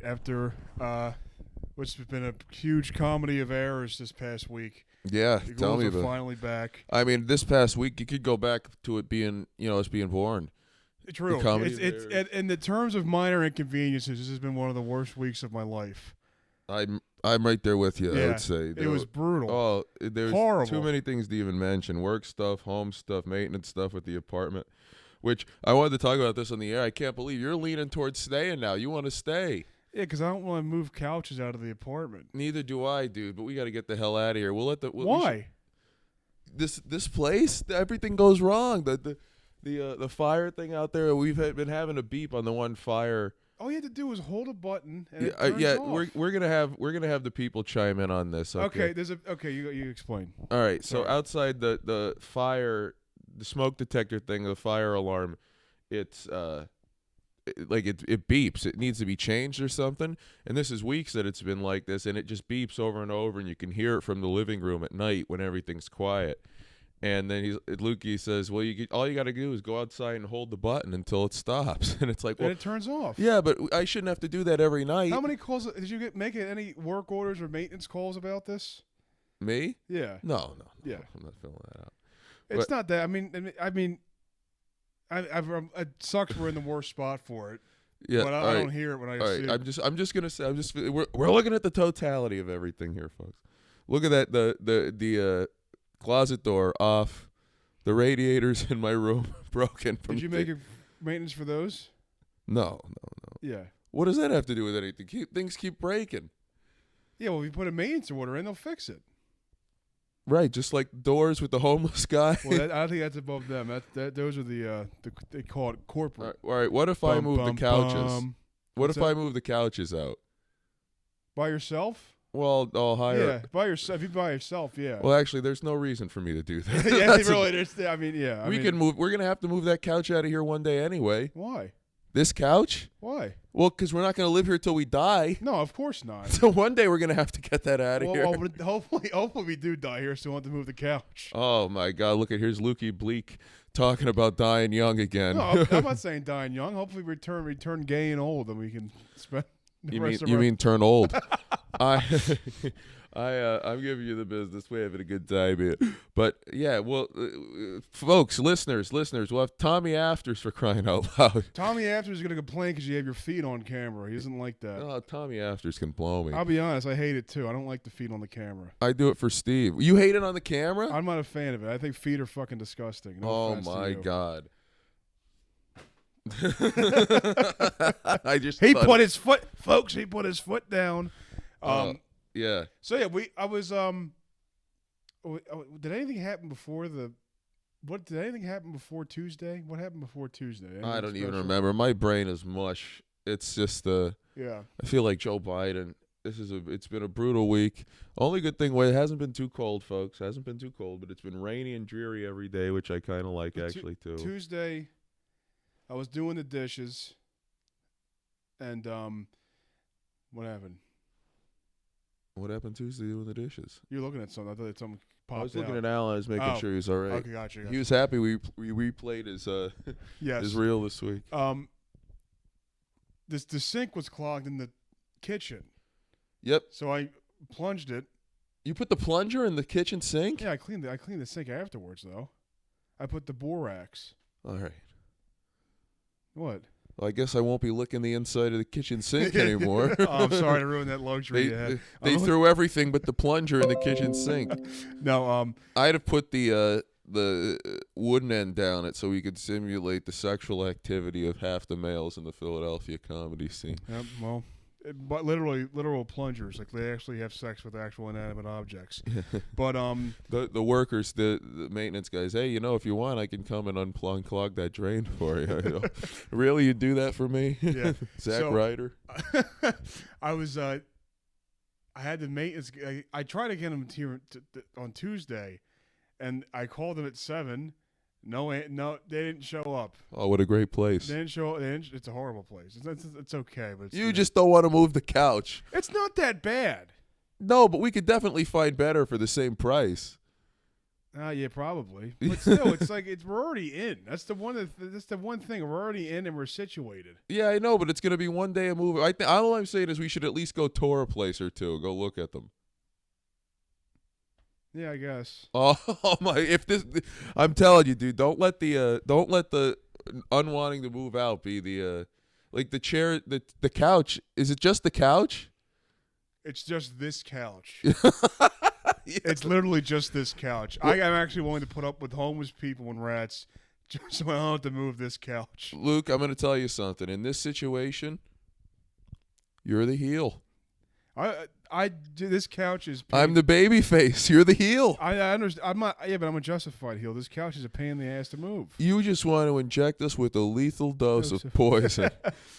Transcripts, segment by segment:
after which has been a huge comedy of errors this past week. Yeah, The tell Ghouls me are about it. finally back. I mean, this past week, you could go back to it being, us being born. True. The comedy It's of errors. in the terms of minor inconveniences, this has been one of the worst weeks of my life. I'm right there with you, I Yeah, would say. it was brutal. Oh, there's Horrible. too many things to even mention. Work stuff, home stuff, maintenance stuff with the apartment, which I wanted to talk about this on the air. I can't believe you're leaning towards staying now. You want to stay. Yeah, because I don't want to move couches out of the apartment. Neither do I, dude, but we got to get the hell out of here. We'll let the... Why? This place, everything goes wrong. The fire thing out there, we've been having a beep on the one fire. All you had to do was hold a button and it turns off. We're gonna have the people chime in on this. Okay. You explain. All right. So Sorry. outside the fire, the smoke detector thing, the fire alarm, it's it beeps. It needs to be changed or something. And this is weeks that it's been like this, and it just beeps over and over, and you can hear it from the living room at night when everything's quiet. And then Lukey says, "Well, all you got to do is go outside and hold the button until it stops." And it's like, Then well, it turns off. yeah, but I shouldn't have to do that every night. How many calls did you make any work orders or maintenance calls about this? Me? Yeah. No. Yeah. I'm not filling that out. It's But- not that. It sucks. We're in the worst spot for it. Yeah. But I don't hear it when I All see right. it. I'm just gonna say we're looking at the totality of everything here, folks. Look at that the closet door off. The radiators in my room broken. Did you make a maintenance for those? No. Yeah. What does that have to do with anything? Things keep breaking. Yeah, well, if you put a maintenance order in, they'll fix it. Right, just like doors with the homeless guy. Well, I think that's above them. Those are they call it corporate. All right. What if I move the couches? What What's if I move the couches out? By yourself? Well, I'll hire. Yeah, by yourself. If you by yourself, yeah. Well, actually, there's no reason for me to do that. Yeah, That's really. We can move. We're gonna have to move that couch out of here one day anyway. Why? This couch? Why? Well, because we're not gonna live here till we die. No, of course not. So one day we're gonna have to get that out of here. Well, hopefully we do die here, so we want to move the couch. Oh my God! Look here's Lukey Bleak talking about dying young again. No, I'm not saying dying young. Hopefully return gay and old, and we can spend the rest of you our... mean turn old? I'm giving you the business. We're having a good time here. But yeah, well, folks, listeners, we'll have Tommy Afters for crying out loud. Tommy Afters is going to complain because you have your feet on camera. He doesn't like that. Oh, Tommy Afters can blow me. I'll be honest, I hate it too. I don't like the feet on the camera. I do it for Steve. You hate it on the camera? I'm not a fan of it. I think feet are fucking disgusting. No Oh offense to my you. God. He put his foot, folks. He put his foot down. Yeah. So yeah, did anything happen before did anything happen before Tuesday? What happened before Tuesday? Anything I don't even special? remember. My brain is mush. It's just Yeah. I feel like Joe Biden. It's been a brutal week. Only good thing, it hasn't been too cold, folks. It hasn't been too cold, but it's been rainy and dreary every day, which I kind of like actually too. Tuesday, I was doing the dishes, and what happened? What happened Tuesday doing the dishes? You're looking at something. I thought something popped I was looking out. at Alan. I was making sure he was all right. Okay, gotcha. He was happy we replayed his Yes. his reel this week. The sink was clogged in the kitchen. Yep. So I plunged it. You put the plunger in the kitchen sink? Yeah, I cleaned the sink afterwards though. I put the borax. All right. What? Well, I guess I won't be licking the inside of the kitchen sink anymore. Oh, I'm sorry to ruin that luxury you had. They threw everything but the plunger in the kitchen sink. No, I'd have put the wooden end down it so we could simulate the sexual activity of half the males in the Philadelphia comedy scene. Yep, well, but literal plungers, like they actually have sex with actual inanimate objects. But the workers, the maintenance guys, hey, if you want, I can come and unclog that drain for you. Really, you do that for me? Yeah, Zack Ryder. I was I had the maintenance. I tried to get him here on Tuesday, and I called them at 7. No, they didn't show up. Oh, what a great place! They didn't show. It's a horrible place. It's okay, but You just don't want to move the couch. It's not that bad. No, but we could definitely find better for the same price. Yeah, probably. But still, it's like we're already in. That's the one thing. We're already in and we're situated. Yeah, I know, but it's gonna be one day a movie. All I'm saying is we should at least go tour a place or two. Go look at them. Yeah, I guess. Oh my! I'm telling you, dude. Don't let the unwanting to move out be the like the chair, the couch. Is it just the couch? It's just this couch. Yeah. It's literally just this couch. I am actually willing to put up with homeless people and rats just so I don't have to move this couch. Luke, I'm going to tell you something. In this situation, you're the heel. This couch is. I'm the baby face. You're the heel. I understand. I'm not. Yeah, but I'm a justified heel. This couch is a pain in the ass to move. You just want to inject us with a lethal dose of poison.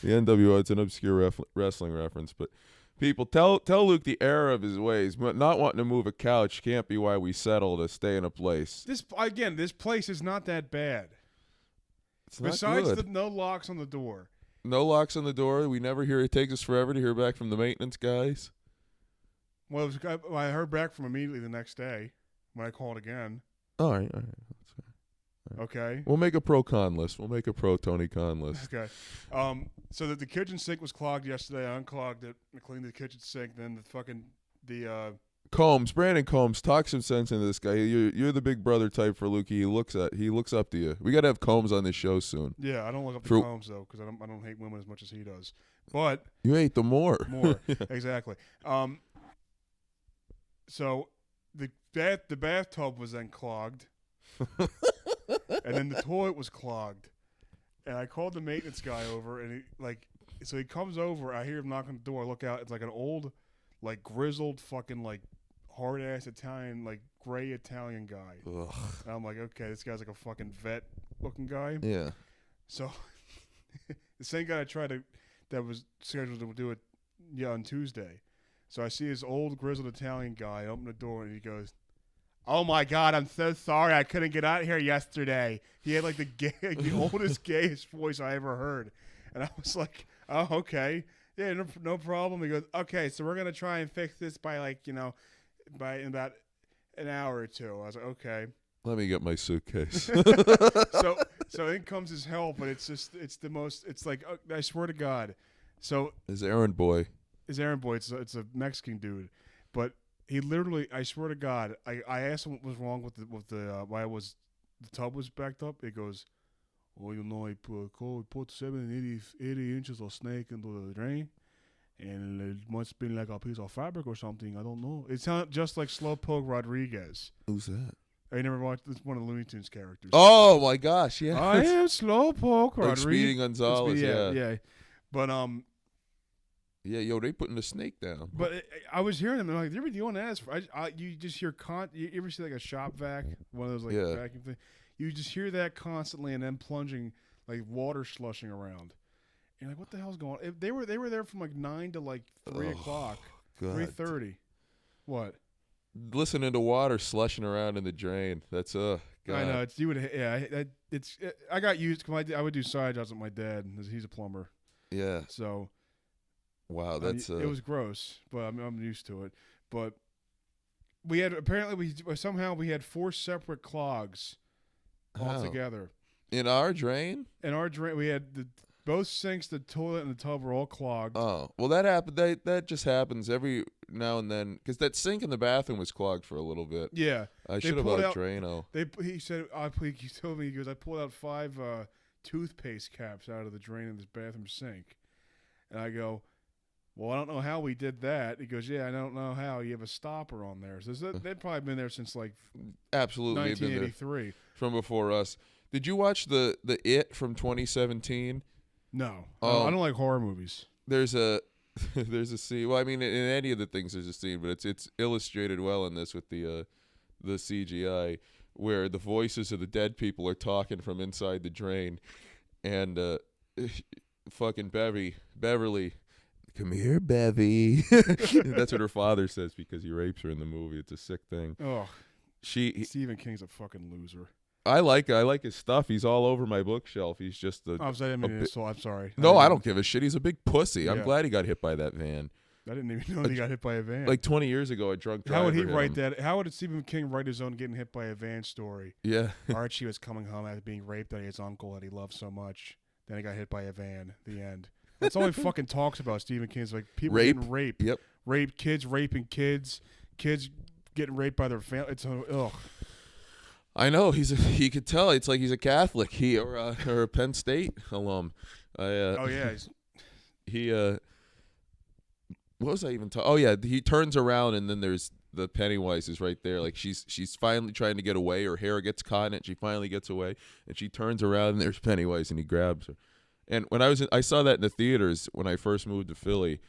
The NWO, it's an obscure wrestling reference, but. People, tell Luke the error of his ways. Not wanting to move a couch can't be why we settle to stay in a place. This place is not that bad. It's not Besides good. no locks on the door. No locks on the door. We never hear. It takes us forever to hear back from the maintenance guys. Well, I heard back from immediately the next day when I called again. All right. Okay. We'll make a pro-con list. We'll make a pro-Tony Khan list. Okay. So that the kitchen sink was clogged yesterday. I unclogged it. I cleaned the kitchen sink. Then Combs, Brandon Combs, talk some sense into this guy. You're the big brother type for Luke. He looks up to you. We got to have Combs on this show soon. Yeah, I don't look up to Combs though because I don't hate women as much as he does. But you hate them more. Exactly. So the bathtub was then clogged. And then the toilet was clogged. And I called the maintenance guy over, and he comes over. I hear him knock on the door. I look out. It's like an old, like grizzled, fucking like hard ass Italian, like gray Italian guy. Ugh. And I'm like, okay, this guy's like a fucking vet looking guy. Yeah. So the same guy that was scheduled to do it, on Tuesday. So I see this old grizzled Italian guy open the door, and he goes, "Oh my God, I'm so sorry I couldn't get out here yesterday." He had like the oldest, gayest voice I ever heard. And I was like, "Oh, okay. Yeah, no problem." He goes, "Okay, so we're going to try and fix this by by about an hour or two." I was like, "Okay." Let me get my suitcase. So in comes his help, but it's like, I swear to God. So his errand boy. It's a Mexican dude, but he literally, I swear to God, I asked him what was wrong with the why the tub was backed up. It goes, "Well, I put 80 inches of snake into the drain, and it must have been like a piece of fabric or something. I don't know." It sounded just like Slowpoke Rodriguez. Who's that? I never watched. It's one of the Looney Tunes characters. Oh my gosh, yeah. I am Slowpoke Rodriguez. Like Speedy Gonzalez, yeah. But yeah, yo, they putting the snake down. But I was hearing them, and I'm like, "You ever doing that?" You just hear you ever see like a shop vac, one of those vacuum things? You just hear that constantly, and then plunging like water slushing around. And like, what the hell's going on? They were there from like 9 to like 3 o'clock, 3:30. What? Listening to water slushing around in the drain. That's God. I know it's you would I got used. I would do side jobs with my dad. He's a plumber. Yeah. So. Wow, that's it was gross, but I'm used to it. But we had somehow we had 4 separate clogs altogether. In our drain? In our drain, we had both sinks, the toilet, and the tub were all clogged. Oh, well, that happened. That just happens every now and then because that sink in the bathroom was clogged for a little bit. Yeah, I should have bought a Drano. He said, he told me, he goes, "I pulled out 5 toothpaste caps out of the drain in this bathroom sink," and I go, "Well, I don't know how we did that." He goes, "Yeah, I don't know how. You have a stopper on there." So they've probably been there since like absolutely 1983 from before us. Did you watch the It from 2017? No, I don't like horror movies. There's a scene. Well, I mean, in any of the things there's a scene, but it's illustrated well in this with the CGI where the voices of the dead people are talking from inside the drain, and fucking Beverly. "Come here, Bevy." That's what her father says because he rapes her in the movie. It's a sick thing. Oh, Stephen King's a fucking loser. I like his stuff. He's all over my bookshelf. He's just I'm sorry. No, I don't give a shit. He's a big pussy. Yeah. I'm glad he got hit by that van. I didn't even know he got hit by a van. Like 20 years ago, a drunk driver. How would he hit write him. that? How would Stephen King write his own getting hit by a van story? Yeah. Archie was coming home after being raped by his uncle that he loved so much. Then he got hit by a van. The end. That's all he fucking talks about. Stephen King's like people getting raped. Yep. Rape kids, raping kids getting raped by their family. It's ugh. I know he could tell. It's like he's a Catholic. He or a Penn State alum. Oh yeah. He what was I even talking? Oh yeah, he turns around and then there's the Pennywise is right there. Like she's finally trying to get away. Her hair gets caught in it. She finally gets away, and she turns around and there's Pennywise and he grabs her. And when I saw that in the theaters when I first moved to Philly,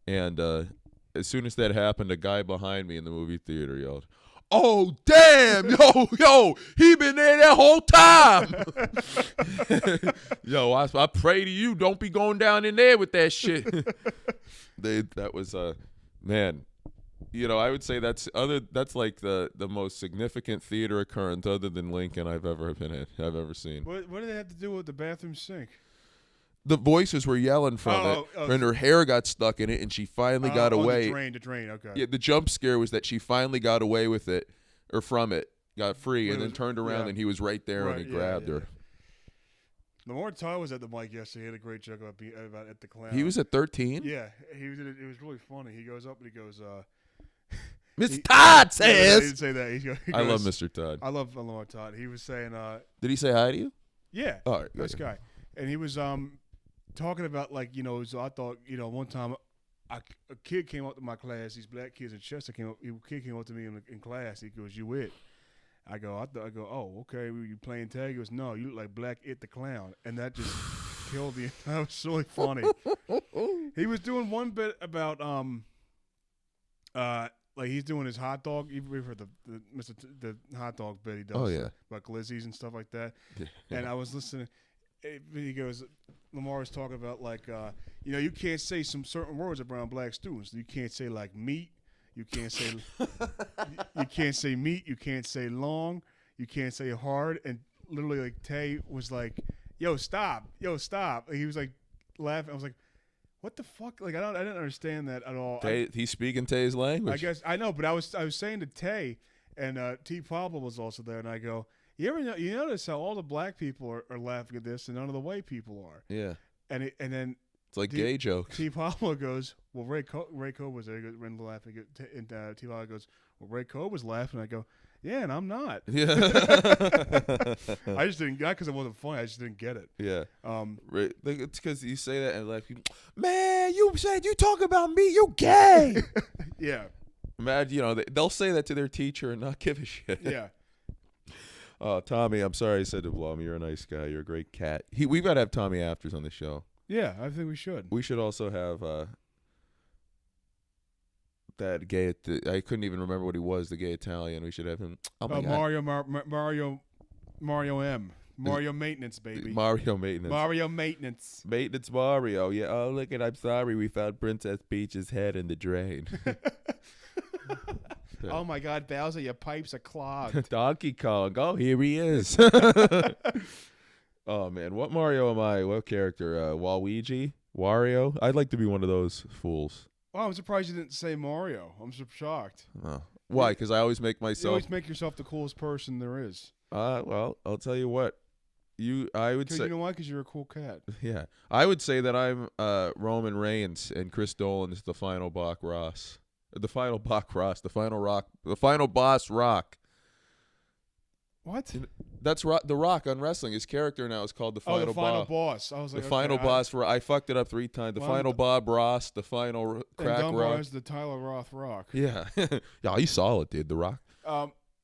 and as soon as that happened, a guy behind me in the movie theater yelled, "Oh damn, yo, he been there that whole time." Yo, I pray to you, don't be going down in there with that shit. That was man. You know, I would say that's like the most significant theater occurrence other than Lincoln I've ever seen. What do they have to do with the bathroom sink? The voices were yelling from it, and her hair got stuck in it, and she finally got away. The drain, okay. Yeah, the jump scare was that she finally got away with it, or from it, got free, and then turned around, and he was right there, and he grabbed her. Lamar Todd was at the mic yesterday. He had a great joke about at the clown. He was at 13? Yeah, he was. It was really funny. He goes up and he goes, Mr. Todd says. He didn't say that. He goes, I love Mr. Todd. I love Lamar Todd. He was saying, did he say hi to you? Yeah. All right. Nice guy. And he was talking about, like, you know, so I thought, you know, one time a kid came up to my class. These black kids in Chester a kid came up to me in class. He goes, "You it?" I go, "Oh, okay. Were you playing tag?" He goes, "No, you look like Black It the Clown," and that just killed me. That was really funny. He was doing one bit about like he's doing his hot dog. Even for the hot dog bit he does. Oh yeah, about glizzies and stuff like that. Yeah. And I was listening. He goes, Lamar was talking about like you know, you can't say some certain words around black students. You can't say like meat. You can't say you can't say meat. You can't say long. You can't say hard. And literally, like Tay was like, "Yo, stop! Yo, stop!" And he was like laughing. I was like, "What the fuck?" Like I didn't understand that at all. He's speaking Tay's language. I guess I know, but I was saying to Tay, and T. Pablo was also there, and I go, you notice how all the black people are laughing at this, and none of the white people are. Yeah. And then. It's like gay jokes. T. Pablo goes, well, Ray Coe was there. He goes, Ren laughing. And T. Pablo goes, well, Ray Coe was laughing. I go, yeah, and I'm not. Yeah. I just didn't get it because it wasn't funny. I just didn't get it. Yeah. It's because you say that and like, man, you said you talk about me, you gay. Yeah. Imagine, you know, they'll say that to their teacher and not give a shit. Yeah. Tommy, I'm sorry I said to Blum. You're a nice guy. You're a great cat. We've got to have Tommy Afters on the show. Yeah, I think we should. We should also have that gay. I couldn't even remember what he was. The gay Italian. We should have him. Oh my God. Mario M. Mario Maintenance, baby. Mario Maintenance. Mario Maintenance. Maintenance Mario. Yeah. Oh, look at. I'm sorry. We found Princess Peach's head in the drain. Oh my God, Bowser, your pipes are clogged. Donkey Kong. Oh, here he is. Oh man, what Mario am I? What character? Waluigi? Wario? I'd like to be one of those fools. Oh, I'm surprised you didn't say Mario. I'm so shocked. Oh. Why? Because I always make myself. You always make yourself the coolest person there is. Well, I'll tell you what. I would say. You know why? Because you're a cool cat. Yeah, I would say that I'm Roman Reigns and Chris Dolan's the final Bach Ross. The final Bach Ross. The final Rock. The final boss Rock. What? That's The Rock on wrestling. His character now is called the Final Boss. Oh, the Final Boss. I was like, the Final Boss. I fucked it up 3 times. The Final Bob Ross. The Final Crack Rock. The Tyler Roth Rock. Yeah. Yeah, he's solid, dude. The Rock.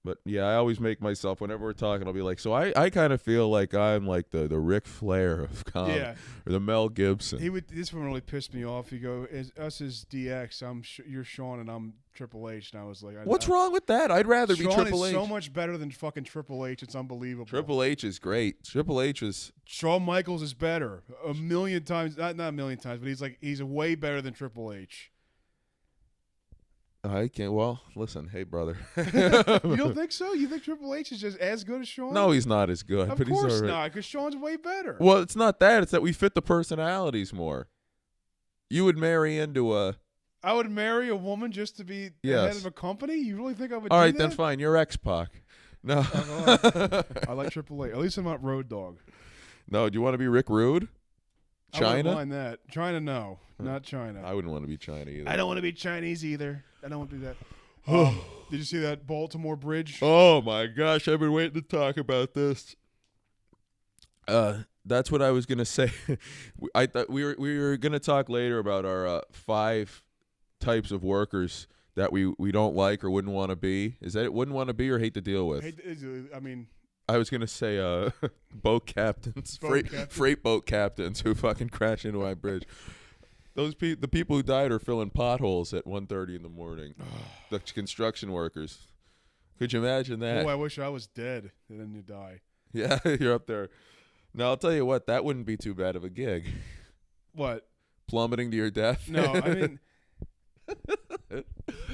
But yeah, I always make myself, whenever we're talking, I'll be like, so I kind of feel like I'm like the Ric Flair of comedy, or the Mel Gibson. This one really pissed me off. You go, us is DX. You're Sean, and I'm Triple H. And I was like, what's wrong with that? I'd rather be Triple H. Sean is so much better than fucking Triple H. It's unbelievable. Triple H is great. Triple H is. Shawn Michaels is better a million times. Not a million times, but he's way better than Triple H. I can't. Well, listen, hey brother. You don't think so? You think Triple H is just as good as Shawn? No, he's not as good. Of but course he's all right. not, because Shawn's way better. Well, it's not that. It's that we fit the personalities more. You would marry into a I would marry a woman just to be the head of a company? You really think I would All do right, that? then fine. You're X-Pac. No. I like AAA. At least I'm not Road Dogg. No, do you want to be Rick Rude? I wouldn't China? mind that. China, no. Not China. I wouldn't want to be China either. I don't want to be Chinese either. I don't want to do that. Did you see that Baltimore bridge? Oh my gosh, I've been waiting to talk about this. That's what I was gonna say. I thought we were gonna talk later about our 5 types of workers that we don't like or wouldn't want to be. Is that it? Wouldn't want to be or hate to deal with? I was gonna say boat captains, freight boat captains who fucking crash into my bridge. The people who died are filling potholes at 1:30 in the morning. The construction workers. Could you imagine that? Oh, I wish I was dead and then you die. Yeah, you're up there. Now I'll tell you what, that wouldn't be too bad of a gig. What? Plummeting to your death? No, I mean,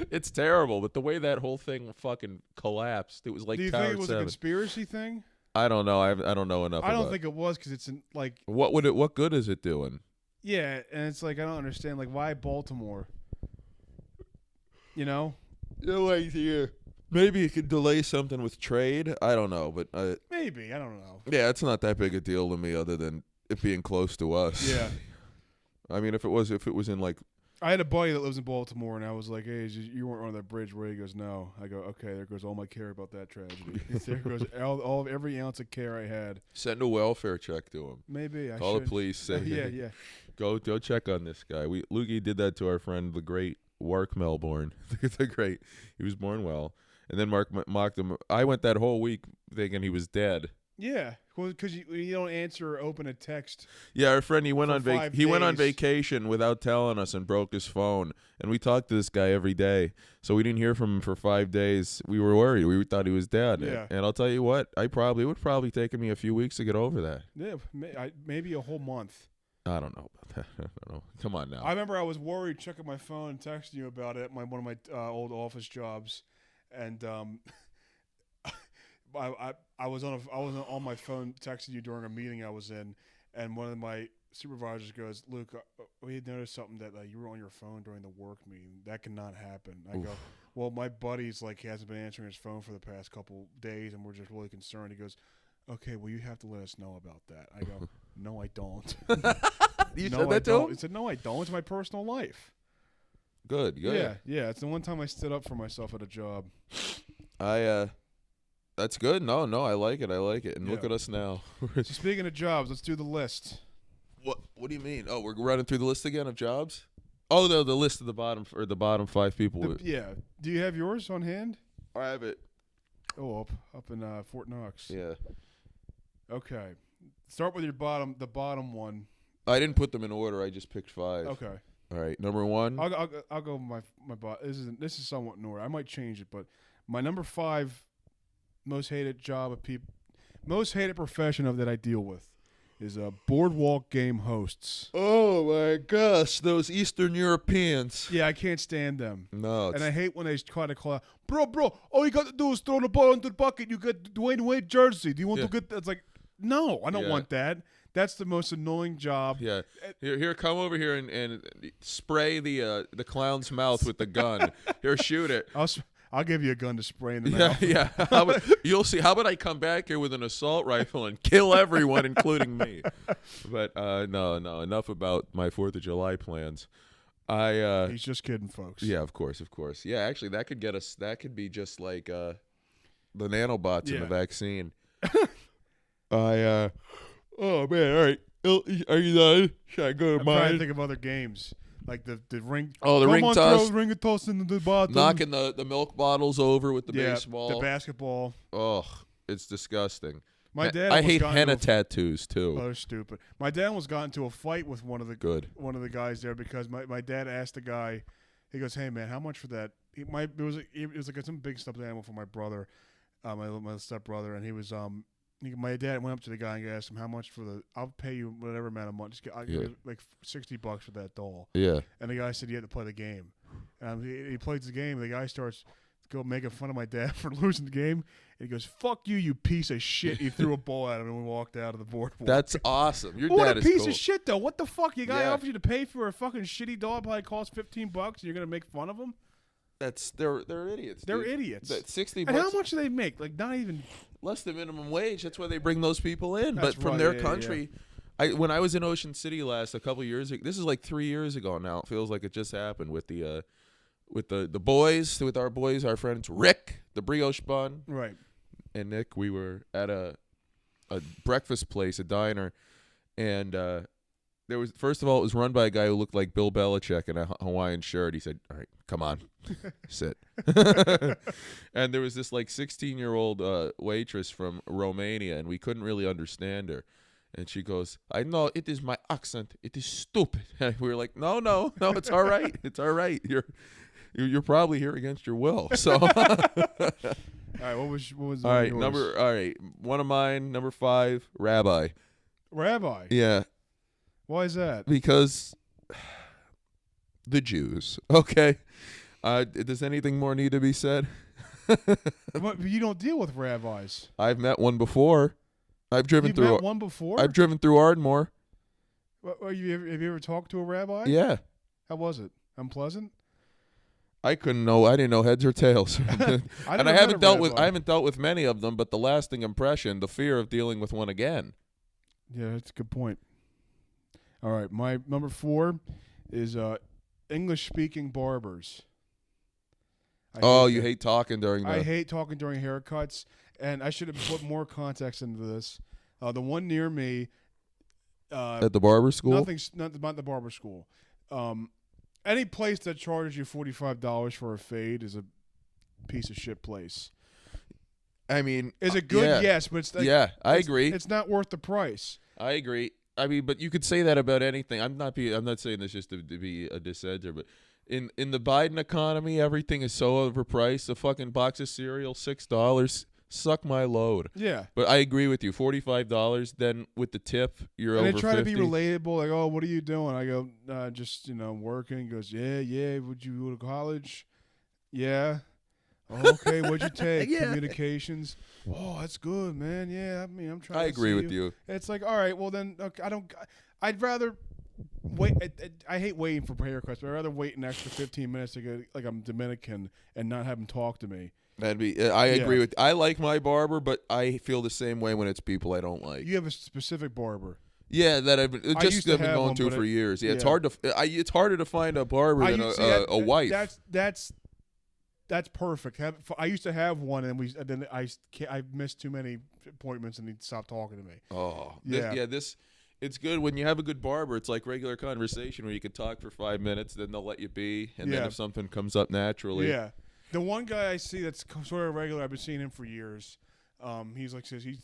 it's terrible, but the way that whole thing fucking collapsed, it was like do you Tower think it was 7. a conspiracy thing? I don't know. I don't know enough. I don't think it was because it's like. What good is it doing? Yeah, and it's like I don't understand. Like, why Baltimore? You know? Maybe you could delay something with trade. I don't know, but Maybe, I don't know. yeah, it's not that big a deal to me, other than it being close to us. Yeah. I mean, if it was in like. I had a buddy that lives in Baltimore, and I was like, "Hey, you weren't on that bridge where?" He goes, "No." I go, "Okay, there goes all my care about that tragedy. There goes every ounce of care I had." Send a welfare check to him. Maybe I Call should. the police. Say, yeah. Go check on this guy. Lukey did that to our friend, the great Mark Melbourne. The great. He was born well, and then Mark mocked him. I went that whole week thinking he was dead. Yeah, because you don't answer or open a text. Yeah, our friend, he went on days. vacation without telling us and broke his phone. And we talked to this guy every day, so we didn't hear from him for 5 days. We were worried. We thought he was dead. Yeah. And I'll tell you what, it would probably taken me a few weeks to get over that. Yeah, maybe a whole month. I don't know about that. I don't know. Come on now. I remember I was worried, checking my phone and texting you about it at one of my old office jobs, and I was on my phone texting you during a meeting I was in, and one of my supervisors goes, "Luke, we had noticed something that you were on your phone during the work meeting. That cannot happen." I go, "Well, my buddy's he hasn't been answering his phone for the past couple days, and we're just really concerned." He goes, "Okay, well, you have to let us know about that." I go, "No, I don't." You no, said that I don't. to him? He said, "No, I don't. It's my personal life." Good. Yeah. It's the one time I stood up for myself at a job. That's good. No, I like it. And look at us now. So speaking of jobs, let's do the list. What do you mean? Oh, we're running through the list again of jobs? Oh, the list of the bottom 5 people. Yeah. Do you have yours on hand? I have it. Oh, up in Fort Knox. Yeah. Okay. Start with the bottom one. I didn't put them in order. I just picked 5. Okay. All right. Number 1. I'll go my bottom. This is somewhat in order. I might change it, but my number 5 most hated profession that I deal with is boardwalk game hosts. Oh my gosh, those Eastern Europeans. Yeah, I can't stand them. No. And I hate when they try to call out, bro, all you got to do is throw the ball into the bucket. You get Dwayne Wade jersey. Do you want to get that? It's like, no, I don't want that. That's the most annoying job. Yeah. Here, come over here and spray the clown's mouth with the gun. Here, shoot it. I'll give you a gun to spray in the mouth. Yeah. You'll see. How about I come back here with an assault rifle and kill everyone, including me? But no. Enough about my 4th of July plans. He's just kidding, folks. Yeah, of course. Yeah, actually, that could get us. That could be just like the nanobots in the vaccine. Oh man! All right, are you done? Should I go to mine? I'm trying to think of other games. Like the ring. Oh, the ring toss. Ring of toss into the bottom. Knocking the milk bottles over with the baseball. The basketball. Oh, it's disgusting. My dad. I hate henna tattoos too. Oh, they're stupid. My dad almost got into a fight with one of the guys there because my dad asked the guy. He goes, "Hey man, how much for that?" It was like some big stuffed animal for my brother, my stepbrother, and he was my dad went up to the guy and asked him how much for I'll pay you whatever amount of money. I'll give you like $60 for that doll. Yeah. And the guy said you had to play the game. He plays the game. And the guy starts go making fun of my dad for losing the game. And he goes, "Fuck you, you piece of shit." He threw a ball at him and we walked out of the boardwalk. That's awesome. Your what dad a is piece cool. of shit, though. What the fuck? You guy Yeah. offers you to pay for a fucking shitty dog, probably costs $15, and you're gonna make fun of him? They're idiots. They're dude. idiots. That $60. And how much do they make? Like not even Less than minimum wage. That's why they bring those people in. That's But from right, their yeah, country, when I was in Ocean City last a couple years ago, this is like 3 years ago now. It feels like it just happened with the boys, with our boys, our friends Rick, the brioche bun, right. and Nick. We were at a breakfast place, a diner, and there was, first of all, it was run by a guy who looked like Bill Belichick in a Hawaiian shirt. He said, "All right, come on, sit." And there was this like 16-year-old waitress from Romania, and we couldn't really understand her. And she goes, "I know it is my accent. It is stupid." And we were like, "No, it's all right. It's all right. You're probably here against your will." So, All right, what was all right, yours? one of mine, number 5, Rabbi. Rabbi. Yeah, Why is that? because the Jews. Okay. Does anything more need to be said? But you don't deal with rabbis. I've met one before. I've driven You've through. met one before? I've driven through Ardmore. Have you ever talked to a rabbi? Yeah. How was it? Unpleasant? I didn't know heads or tails. And I haven't dealt with many of them, but the lasting impression, the fear of dealing with one again. Yeah, that's a good point. All right, my number 4 is English-speaking barbers. You hate talking during the... I hate talking during haircuts, and I should have put more context into this. The one near me... at the barber school? Not the barber school. Any place that charges you $45 for a fade is a piece of shit place. I mean... Is it good? Yeah. Yes, but it's like, I agree. It's not worth the price. I agree. I mean, but you could say that about anything. I'm not saying this just to be a dissenter, but in the Biden economy, everything is so overpriced. A fucking box of cereal, $6. Suck my load. Yeah. But I agree with you. $45. Then with the tip, you're and over they try 50. to be relatable. Like, "Oh, what are you doing?" I go, "Just working." He goes, "Yeah. Would you go to college?" "Yeah." "Oh, okay. What'd you take?" Yeah. Communications. "Oh, that's good, man. Yeah. I mean, I'm trying. I to agree see with you. It's like, all right. Well, then, okay, I'd rather wait. I hate waiting for haircuts, but I'd rather wait an extra 15 minutes to go like I'm Dominican and not have him talk to me. That'd be. I agree with. I like my barber, but I feel the same way when it's people I don't like. You have a specific barber. Yeah, that I've used just to been have going one, to but for years. Yeah, yeah. it's hard to. It's harder to find a barber than a wife. That's perfect. I used to have one, and I missed too many appointments, and he stopped talking to me. Oh, yeah. It's good when you have a good barber. It's like regular conversation where you can talk for 5 minutes, then they'll let you be, and then if something comes up naturally, yeah. The one guy I see that's sort of regular, I've been seeing him for years. He's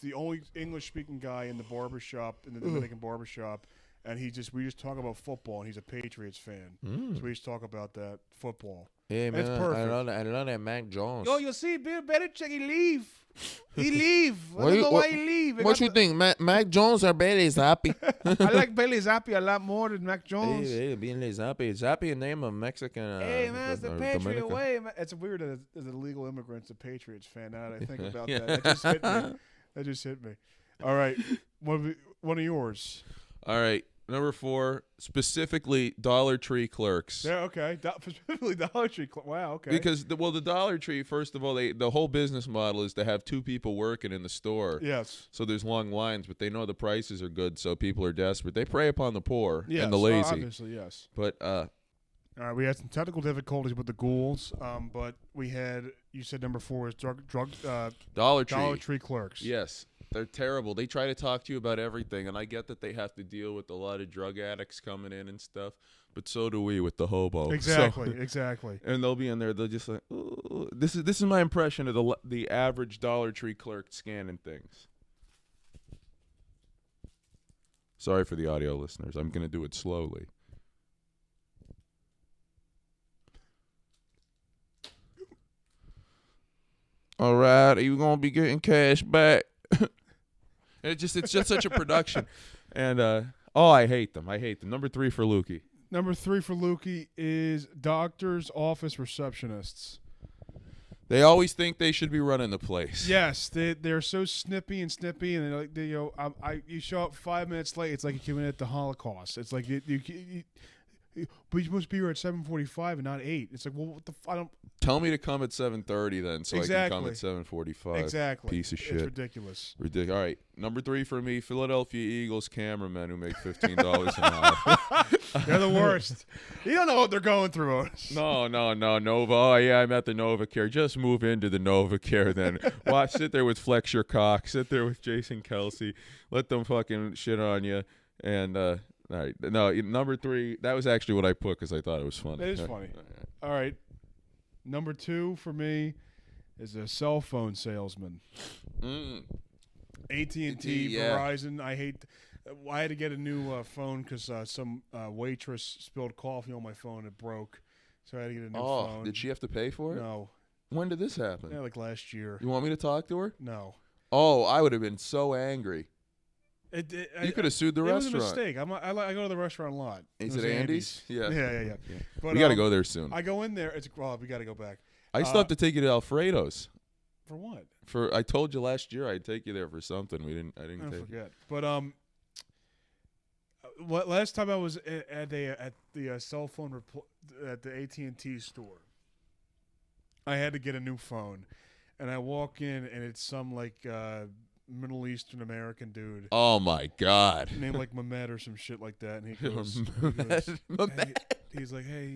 the only English-speaking guy in the barbershop, in the Dominican barbershop, and we just talk about football, and he's a Patriots fan, so we just talk about that football. Hey man, it's perfect. I love that Mac Jones. Yo, you see, Bill Belichick, he leave. I don't know why he leave. What you think, Mac Jones or Bailey Zappi? I like Bailey Zappi a lot more than Mac Jones. Hey, Bailey Zappi. Zappi a name of Mexican. Hey, man, it's the Patriot Dominican. way. Man. It's weird that as an illegal immigrant's a Patriots fan. Now that I think about that, that just hit me. All right, one of yours. All right, number 4, specifically Dollar Tree clerks. Yeah, okay. Specifically Dollar Tree. Wow, okay. Because the Dollar Tree, first of all, the whole business model is to have 2 people working in the store. Yes. So there's long lines, but they know the prices are good, so people are desperate. They prey upon the poor yes, and the lazy. Obviously, yes. But all right, we had some technical difficulties with the Ghouls, but we had. You said number 4 is Dollar Tree. Dollar Tree clerks. Yes. They're terrible. They try to talk to you about everything, and I get that they have to deal with a lot of drug addicts coming in and stuff, but so do we with the hobo. Exactly, exactly. And they'll be in there. They'll just like, ooh. This is my impression of the average Dollar Tree clerk scanning things. Sorry for the audio listeners. I'm gonna do it slowly. All right, are you gonna be getting cash back? It's just such a production, and I hate them. Number 3 for Lukey. Number 3 for Lukey is doctor's office receptionists. They always think they should be running the place. Yes, they're so snippy, and they're like, you show up 5 minutes late. It's like you committed the Holocaust. It's like but you must be here at 7:45 and not 8. It's like, well, what the I don't. Tell me to come at 7:30 then, so I can come at 7:45. Exactly. Piece of shit. It's ridiculous. Ridiculous. All right, number 3 for me: Philadelphia Eagles cameramen who make $15 an hour. They're the worst. You don't know what they're going through. No, Nova. Oh yeah, I'm at the Nova Care. Just move into the Nova Care then. Sit there with Flex Your Cock. Sit there with Jason Kelsey. Let them fucking shit on you. And all right, no, number 3. That was actually what I put because I thought it was funny. It is funny. All right, number 2 for me is a cell phone salesman. AT&T, yeah. Verizon. I had to get a new phone because some waitress spilled coffee on my phone. It broke, so I had to get a new phone. Did she have to pay for it? No. When did this happen? Yeah, like last year. You want me to talk to her? No. Oh, I would have been so angry. You could have sued the restaurant. It was a mistake. I go to the restaurant a lot. Is it Andy's? Yeah. But, we got to go there soon. I go in there. We got to go back. I still have to take you to Alfredo's. For what? I told you last year I'd take you there for something. I didn't I forget. But last time I was at the cell phone at the AT&T store, I had to get a new phone, and I walk in and it's some like Middle Eastern American dude. Oh my God! Named like Mehmet or some shit like that, and he goes, he's like, "Hey,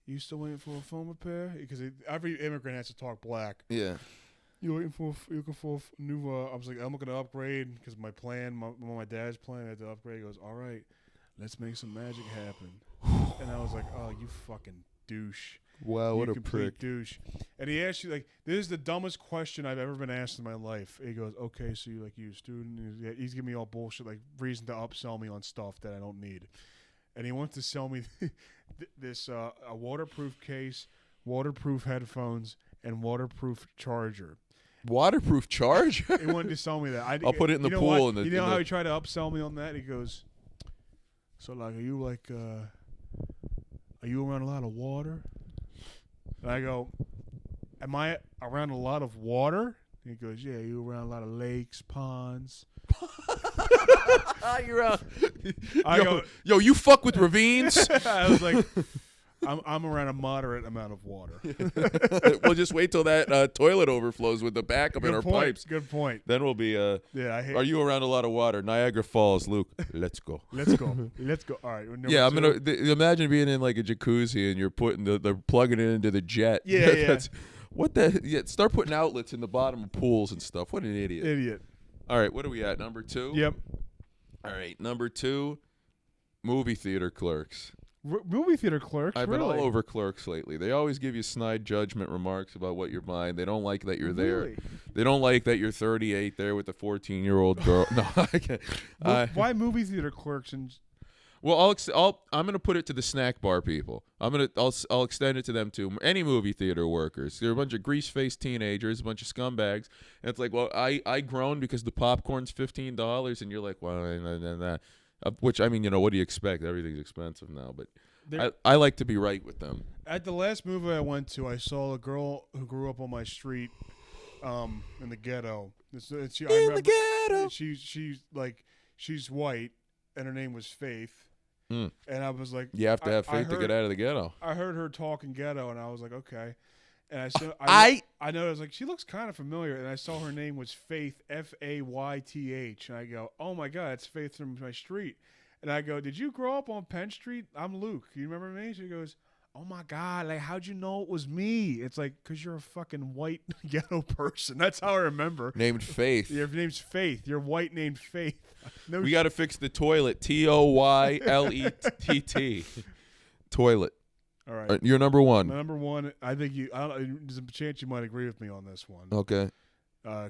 you still waiting for a phone repair?" Because every immigrant has to talk black. Yeah. You looking for a new? I was like, I'm looking to upgrade because my dad's plan, I had to upgrade. He goes, all right, let's make some magic happen. And I was like, oh, you fucking douche. Wow, what a prick. Douche. And he asked you, like, this is the dumbest question I've ever been asked in my life. He goes, okay, so you a student? He's giving me all bullshit, like reason to upsell me on stuff that I don't need. And he wants to sell me this a waterproof case, waterproof headphones, and waterproof charger. Waterproof charger? He wanted to sell me that. I'll put it in the pool. You know how he tried to upsell me on that? He goes, so like, are you around a lot of water? And I go, am I around a lot of water? And he goes, yeah, you around a lot of lakes, ponds. You're out. Yo, you fuck with ravines? I was like, I'm around a moderate amount of water. We'll just wait till that toilet overflows with the backup in our pipes. Good point. Then we'll be. Are you around a lot of water? Niagara Falls, Luke. Let's go. Let's go. All right. Yeah, I'm gonna imagine being in like a jacuzzi and you're putting they're plugging it into the jet. Yeah. What the? Yeah, start putting outlets in the bottom of pools and stuff. What an idiot. All right, what are we at? Number 2. Yep. All right, number 2, movie theater clerks. Movie theater clerks. I've been all over clerks lately. They always give you snide judgment remarks about what you're buying. They don't like that you're there. Really? They don't like that you're 38 there with a 14-year-old girl. No, I can't. Why movie theater clerks? Well, I'm gonna put it to the snack bar people. I'll extend it to them too. Any movie theater workers. They're a bunch of grease-faced teenagers, a bunch of scumbags. And it's like, well, I groaned because the popcorn's $15, and you're like, well, nah. Which, I mean, what do you expect? Everything's expensive now, but I like to be right with them. At the last movie I went to, I saw a girl who grew up on my street, in the ghetto. The ghetto. She's white, and her name was Faith. And I was like, you have to have faith to get out of the ghetto. I heard her talking ghetto, and I was like, okay. And I know I was like, she looks kind of familiar, and I saw her name was Faith, Fayth, and I go, oh my God, it's Faith from my street. And I go, did you grow up on Penn Street? I'm Luke. You remember me? She goes, oh my God, like, how'd you know it was me? It's like, because you're a fucking white ghetto person. That's how I remember. Named Faith. Your name's Faith. You're white named Faith. No we got to fix the toilet. Toylett. Toilet. All right. You're number 1. Number 1, I think there's a chance you might agree with me on this one. Okay.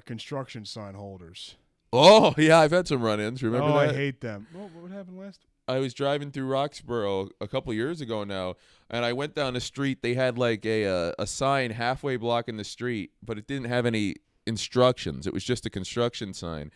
Construction sign holders. Oh, yeah, I've had some run-ins. Remember that? I hate them. What happened last? I was driving through Roxborough a couple years ago now, and I went down the street. They had like a sign halfway blocking the street, but it didn't have any instructions. It was just a construction sign.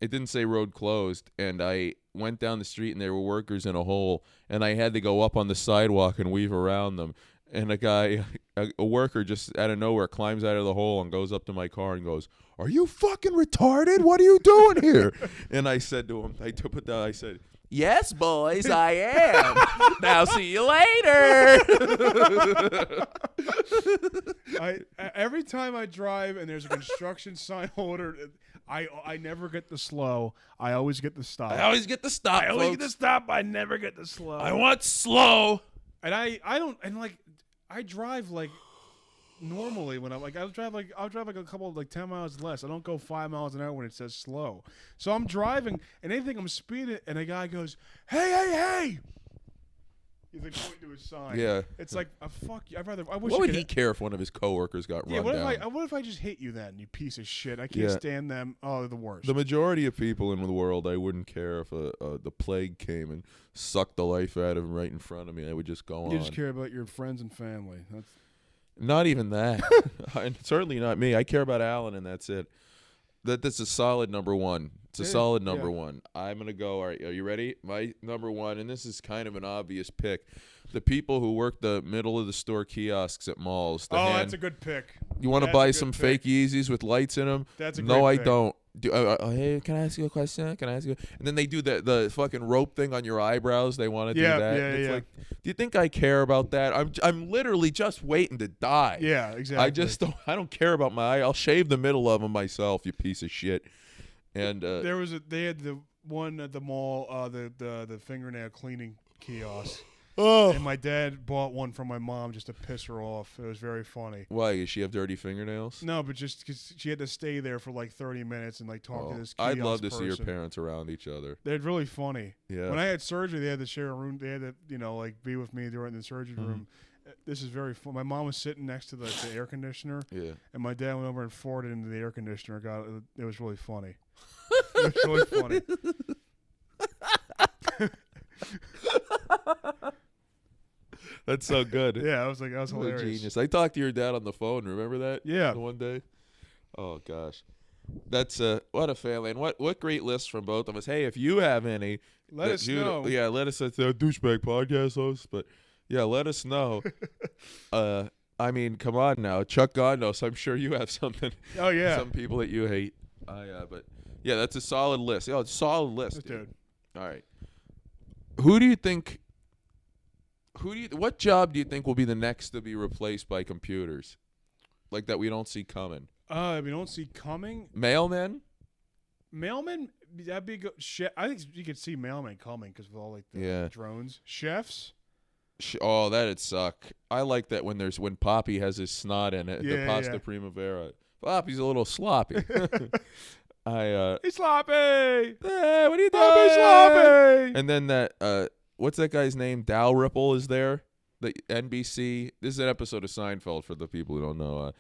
It didn't say road closed, and I went down the street, and there were workers in a hole, and I had to go up on the sidewalk and weave around them. and a guy, a worker, just out of nowhere climbs out of the hole and goes up to my car and goes, "Are you fucking retarded? What are you doing here?" And I said to him, I said, "Yes, boys, I am. Now see you later." Every time I drive and there's a construction sign holder, I never get the slow. I always get the stop. I always get the stop. I always get the stop. I never get the slow. I want slow. And I don't, and like I drive like normally when I'll drive like a couple of 10 miles less. I don't go 5 miles an hour when it says slow. So I'm driving and they think I'm speeding, and a guy goes, "Hey, hey, hey!" He's like pointing to his sign. Yeah. It's like, fuck you. I wish. What would he care if one of his coworkers got run down? What if I just hit you then, you piece of shit? I can't stand them. Oh, they're the worst. The majority of people in the world, I wouldn't care if the plague came and sucked the life out of them right in front of me. I would just go on. You just care about your friends and family. That's not even that. And certainly not me. I care about Alan, and that's it. That's a solid number one. It's a solid number one. I'm going to go. All right, are you ready? My number one, and this is kind of an obvious pick. The people who work the middle of the store kiosks at malls. That's a good pick. You want to buy some fake Yeezys with lights in them? That's a no, great I pick. don't. Hey, can I ask you a question? Can I ask you? And then they do the fucking rope thing on your eyebrows. They want to do that. It's like, do you think I care about that? I'm literally just waiting to die. Yeah, exactly. I don't care about my eye. I'll shave the middle of them myself. You piece of shit. And they had the one at the mall, the fingernail cleaning kiosk. Oh. And my dad bought one from my mom just to piss her off. It was very funny. Why? Does she have dirty fingernails? No, but just because she had to stay there for 30 minutes and talk to this kiosk I'd love to see your person. parents around each other. They're really funny. Yeah. When I had surgery, they had to share a room. They had to, be with me during the surgery room. This is very fun. My mom was sitting next to the air conditioner. Yeah. And my dad went over and farted into the air conditioner. It was really funny. It was really funny. That's so good. Yeah, I was hilarious. Genius. I talked to your dad on the phone. Remember that? Yeah. The one day. Oh gosh, that's what a family, and what great lists from both of us. Hey, if you have any, let us know. Yeah, let us. It's a douchebag podcast host, but yeah, let us know. I mean, come on now, Chuck Gondos. I'm sure you have something. Oh yeah. Some people that you hate. But yeah, that's a solid list. Oh, it's a solid list, dude. All right. Who do you think? What job do you think will be the next to be replaced by computers, like that we don't see coming? We don't see coming. Mailmen. That'd be good. I think you could see mailmen coming because of all the drones. Chefs. Oh, that'd suck. I like that when Poppy has his snot in it. The pasta primavera. Poppy's a little sloppy. He's sloppy. Hey, what are you doing? Poppy's sloppy. And then that what's that guy's name? Dalrymple is there. The NBC. This is an episode of Seinfeld for the people who don't know.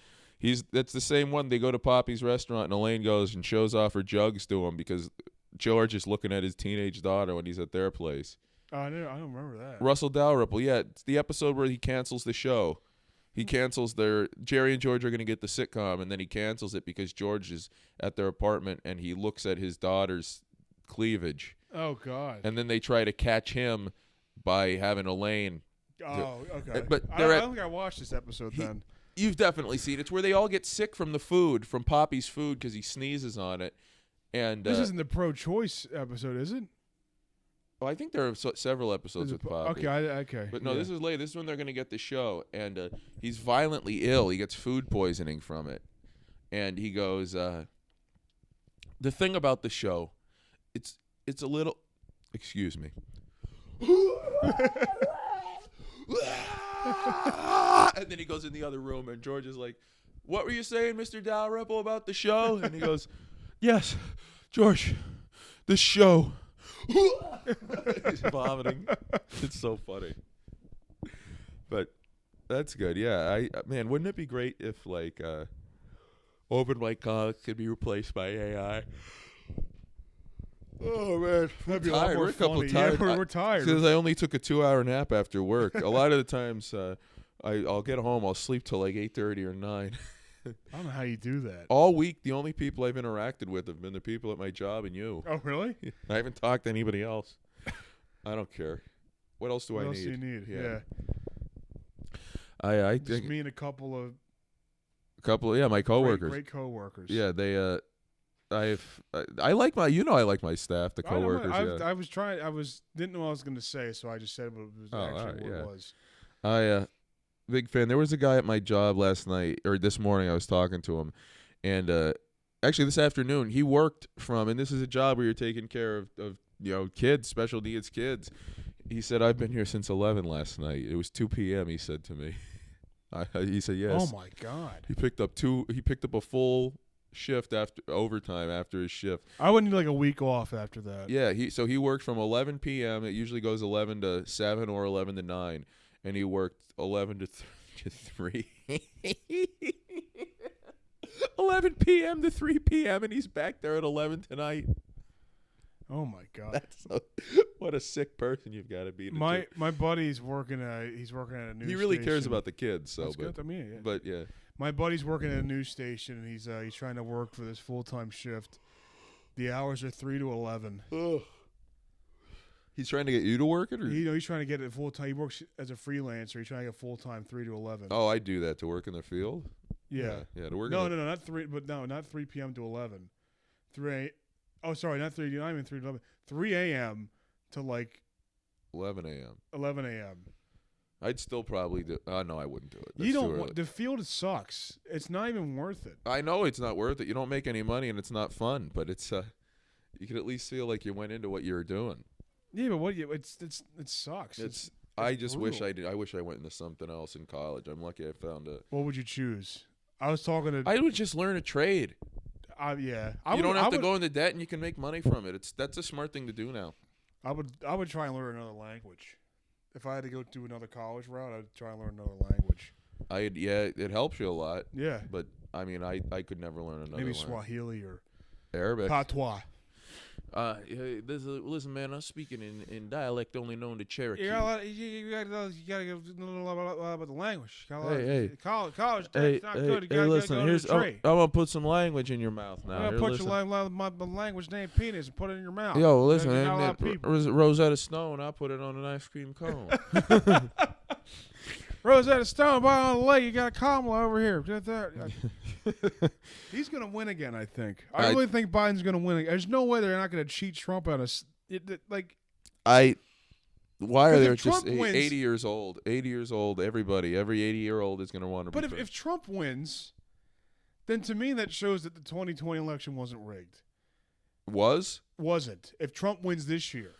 That's the same one. They go to Poppy's restaurant and Elaine goes and shows off her jugs to him because George is looking at his teenage daughter when he's at their place. Oh, I don't remember that. Russell Dalrymple. Yeah, it's the episode where he cancels the show. He cancels Jerry and George are going to get the sitcom, and then he cancels it because George is at their apartment and he looks at his daughter's cleavage. Oh, God. And then they try to catch him by having Elaine. Oh, okay. But I don't think I watched this episode then. You've definitely seen it. It's where they all get sick from the food, from Poppy's food, because he sneezes on it. And this isn't the pro-choice episode, is it? Oh, I think there are several episodes with Poppy. Okay. But no, this is late. This is when they're going to get the show. And he's violently ill. He gets food poisoning from it. And he goes, the thing about the show, it's a little, excuse me. And then he goes in the other room, and George is like, "What were you saying, Mr. Dalrymple, about the show?" And he goes, "Yes, George, the show." He's vomiting. It's so funny. But that's good. Yeah, man, wouldn't it be great if open mic comics could be replaced by AI? Oh man, that'd be a lot more funny. Yeah, we're tired because I only took a 2-hour nap after work. A lot of the times, I'll get home, I'll sleep till 8:30 or 9. I don't know how you do that. All week, the only people I've interacted with have been the people at my job and you. Oh, really? I haven't talked to anybody else. I don't care. What else do I need? What else do you need? Yeah. I Just think me and a couple of my coworkers. great coworkers. Yeah, they I like my I like my staff, the coworkers. I was trying. Didn't know what I was going to say, so I just said what it was actually what it was. I big fan. There was a guy at my job last night or this morning. I was talking to him, and actually this afternoon he worked from. And this is a job where you're taking care of kids, special needs kids. He said, "I've been here since 11 last night. It was 2 p.m." He said to me. He said yes. Oh my God. He picked up a full shift after overtime after his shift. I would need like a week off after that. Yeah, he worked from 11 p.m. It usually goes 11 to 7 or 11 to 9, and he worked 11 to 3. 11 p.m. to 3 p.m. and he's back there at 11 tonight. Oh my God. What a sick person you've got to be. My buddy's working at a news station. He really cares about the kids, so That's good. I mean, yeah. But yeah. My buddy's working at a news station, and he's trying to work for this full-time shift. The hours are 3 to 11. Ugh. He's trying to get you to work it, or he's trying to get it full-time. He works as a freelancer. He's trying to get full-time 3 to 11. Oh, I do that to work in the field. Yeah. To work. No, not 3. But no, not 3 p.m. to 11. 3. Oh, sorry, not 3. Not even 3 to 11. 3 a.m. to like 11 a.m. 11 a.m. I'd still probably do. No, I wouldn't do it. You don't want the field. Sucks. It's not even worth it. I know it's not worth it. You don't make any money, and it's not fun. But it's you can at least feel like you went into what you were doing. Yeah, but it sucks. I just brutal. wish I did. I wish I went into something else in college. I'm lucky I found it. What would you choose? I was talking to. I would just learn a trade. Yeah. You don't have to go into debt, and you can make money from it. That's a smart thing to do now. I would try and learn another language. If I had to go do another college route, I'd try and learn another language. It helps you a lot. Yeah. But I mean, I could never learn another. Maybe language. Swahili or Arabic. Patois. Listen, man, I'm speaking in dialect only known to Cherokee. You gotta get a little about the language. Hey. College. Hey, not good. You gotta listen. go to the trade. I'm gonna put some language in your mouth now. I'm gonna put my language named penis and put it in your mouth. Yo, listen, There's not a lot of people. Rosetta Stone. I'll put it on an ice cream cone. Rosetta Stone, by on the leg, you got a Kamala over here. He's going to win again, I think. I really think Biden's going to win again. There's no way they're not going to cheat Trump out of Why are they Trump just wins, 80 years old? 80 years old, every 80-year-old is going to want to be. But if Trump wins, then to me that shows that the 2020 election wasn't rigged. Wasn't. If Trump wins this year.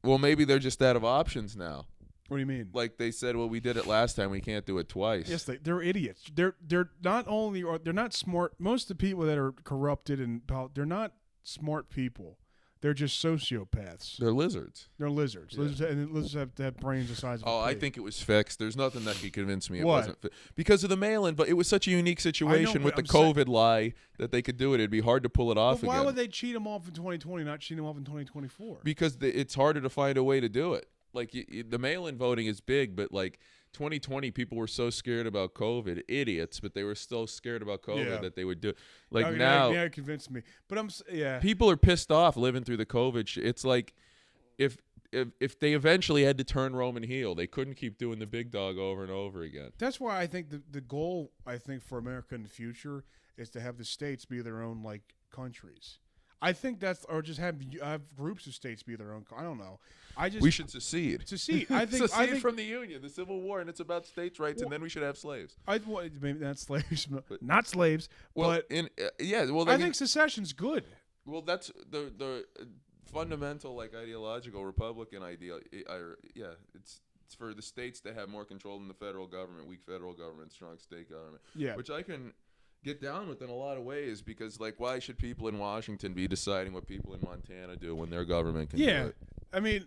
Well, maybe they're just out of options now. What do you mean? Like they said, well, we did it last time. We can't do it twice. Yes, they're idiots. They're not only they're not smart. Most of the people that are corrupted and they're not smart people. They're just sociopaths. They're lizards. They're lizards. Yeah. Lizards have to have brains the size of a pig. I think it was fixed. There's nothing that could convince me it What? wasn't fixed. Because of the mail-in, but it was such a unique situation with the COVID lie that they could do it. It'd be hard to pull it off again. Why would they cheat them off in 2020, not cheat them off in 2024? Because it's harder to find a way to do it. Like the mail-in voting is big, but like 2020, people were so scared about COVID, idiots, but they were still scared about COVID that they would do it. Like now, it convinced me. But people are pissed off living through the COVID. It's like if they eventually had to turn Roman heel, they couldn't keep doing the big dog over and over again. That's why I think the goal for America in the future is to have the states be their own like countries. I think or just have groups of states be their own. I don't know. We should secede. Secede. I think secede from the Union, the Civil War, and it's about states' rights, and then we should have slaves. Maybe not slaves, not slaves. Well, but I think secession's good. Well, that's the fundamental ideological Republican idea. It's for the states to have more control than the federal government. Weak federal government, strong state government. Yeah, which I can get down with in a lot of ways, because why should people in Washington be deciding what people in Montana do when their government can do it? I mean,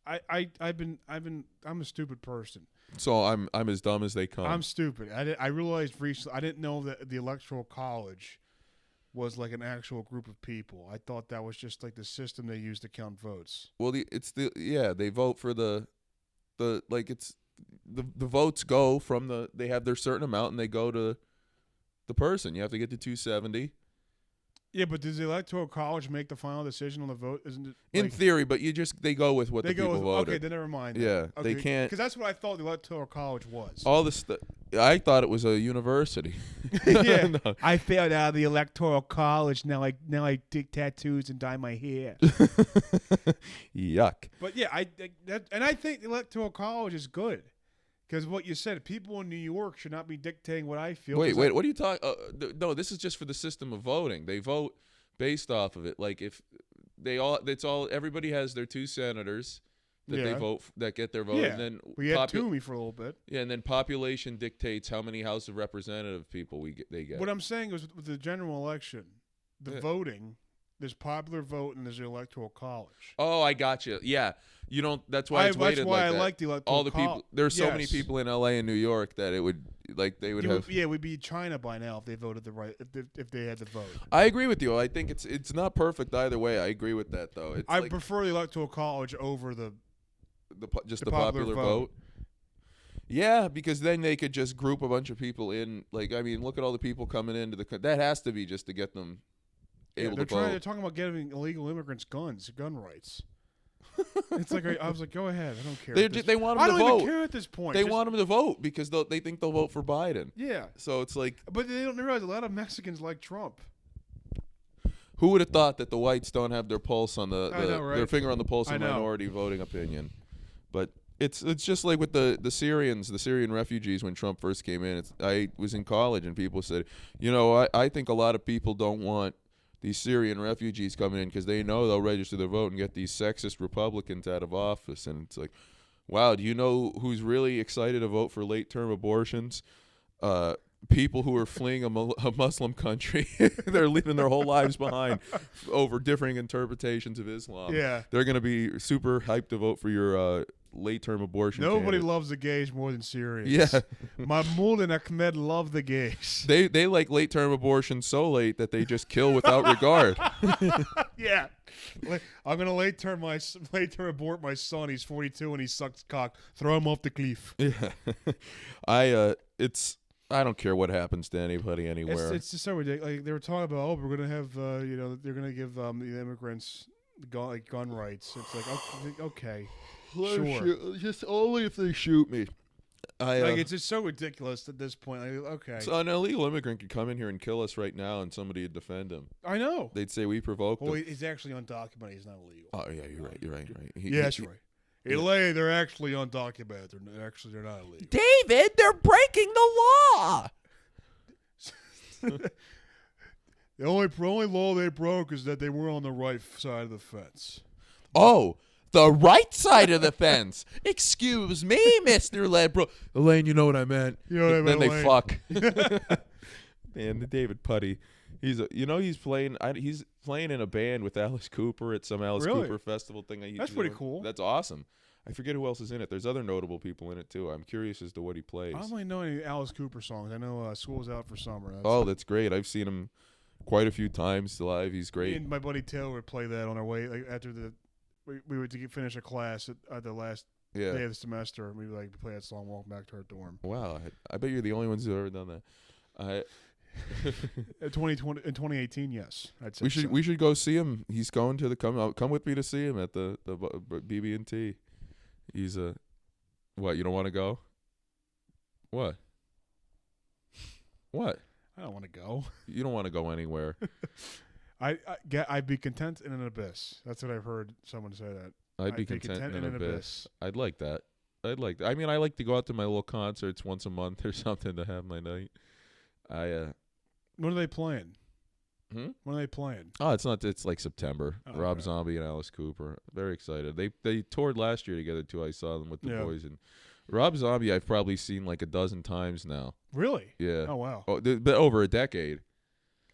I'm a stupid person. So I'm as dumb as they come. I'm stupid. I realized recently I didn't know that the Electoral College was like an actual group of people. I thought that was just like the system they use to count votes. Well, they vote for the votes go from they have their certain amount and they go to the person. You have to get to 270. Yeah, but does the Electoral College make the final decision on the vote? Isn't it In theory, but they go with what they the go people with, voted. Okay, then never mind. Yeah, okay, they can't. Because that's what I thought the Electoral College was. All this stuff. I thought it was a university. Yeah, No. I failed out of the Electoral College. Now I dig tattoos and dye my hair. Yuck. But yeah, I think the Electoral College is good. Because what you said, people in New York should not be dictating what I feel. Wait, what are you talking? No, this is just for the system of voting. They vote based off of it. Like if everybody has their 2 senators that they vote that get their vote, Yeah, and then we had Toomey for a little bit. Yeah, and then population dictates how many House of Representative people they get. What I'm saying is with the general election, the voting, there's popular vote and there's the Electoral College. Oh, I got you. Yeah. You don't. That's why it's weighted like that. That's why I like the Electoral All the people. There's so many people in L.A. and New York that it would they would have. We'd be China by now if they voted the right. If they had the vote. I agree with you. I think it's not perfect either way. I agree with that though. I prefer the Electoral College over the popular vote. Yeah, because then they could just group a bunch of people in. Like, I mean, look at all the people coming into that has to be just to get them able to vote. They're talking about giving illegal immigrants gun rights. It's like I was like, go ahead. I don't care. They want them to vote. I don't even care at this point. They want them to vote because they think they'll vote for Biden. Yeah. So it's like, but they don't realize a lot of Mexicans like Trump. Who would have thought that the whites don't have their pulse on their finger on the pulse of minority voting opinion? But it's just like with the Syrians, the Syrian refugees when Trump first came in. I was in college and people said, I think a lot of people don't want these Syrian refugees coming in because they know they'll register their vote and get these sexist Republicans out of office. And it's like, wow, do you know who's really excited to vote for late-term abortions? People who are fleeing a Muslim country. They're leaving their whole lives behind over differing interpretations of Islam. Yeah. They're going to be super hyped to vote for your late-term abortion Nobody candidate. loves the gays more than Syrians. Yeah. Mahmoud and Ahmed love the gays. They like late-term abortion so late that they just kill without regard. Yeah. I'm going to late-term abort my son. He's 42 and he sucks cock. Throw him off the cliff. Yeah. I don't care what happens to anybody anywhere. It's just so ridiculous. Like, they were talking about, we're going to have, they're going to give the immigrants gun rights. It's like, okay, sure. Just only if they shoot me. It's just so ridiculous at this point. Okay. So an illegal immigrant could come in here and kill us right now, and somebody would defend him. I know. They'd say we provoked him. Well, he's actually undocumented. He's not illegal. Oh yeah, you're right. That's right. LA, they're actually undocumented. They're not illegal. David, they're breaking the law. The only law they broke is that they were on the right side of the fence. Oh, the right side of the fence. Excuse me, Mr. Ledbro. Elaine, you know what I meant. You know what I meant, Then Elaine. they fuck. Man, the David Putty. He's playing in a band with Alice Cooper at some Alice Cooper festival thing. That's pretty cool. That's awesome. I forget who else is in it. There's other notable people in it too. I'm curious as to what he plays. I don't really know any Alice Cooper songs. I know School's Out for Summer. That's great. I've seen him quite a few times live. He's great. Me and my buddy Taylor would play that on our way after we would finish a class at the last day of the semester. We would play that song walking back to our dorm. Wow, I bet you're the only ones who've ever done that. In 2018, yes, I'd say we should go see him. He's going to come with me to see him at the BB&T. He's what? You don't want to go? What? I don't want to go. You don't want to go anywhere. I'd be content in an abyss. That's what I've heard someone say that. I'd be content in an abyss. I'd like that. I mean, I like to go out to my little concerts once a month or something to have my night. When are they playing? When are they playing? Oh, it's like September. Oh, Rob okay. Zombie and Alice Cooper. Very excited. They toured last year together too. I saw them with the boys. And Rob Zombie I've probably seen like a dozen times now. Really? Yeah. Oh wow. Oh, but over a decade.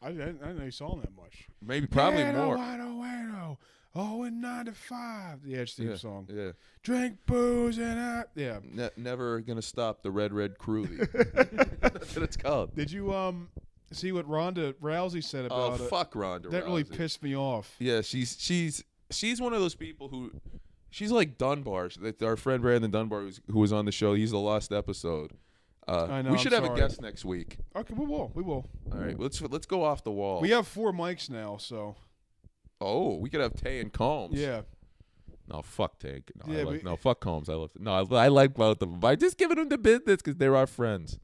I didn't know you saw them that much. Probably more. Oh, in 95. The Edge theme song. Yeah. Drink booze and yeah. Never gonna stop the Red Groovy. That's what it's called. Did you see what Ronda Rousey said about it? Oh, fuck Ronda Rousey. That really pissed me off. Yeah, she's one of those people who she's like Dunbar. Our friend Brandon Dunbar who was on the show. He's the lost episode. I know. We should I'm have a sorry. guest next week. Okay, we will. We will. All right, let's go off the wall. We have 4 mics now, so. Oh, we could have Tay and Combs. Yeah. No, fuck Tay. No, Yeah, no, fuck Combs. I love it. No, I like both of them. I'm just giving them the business because they're our friends.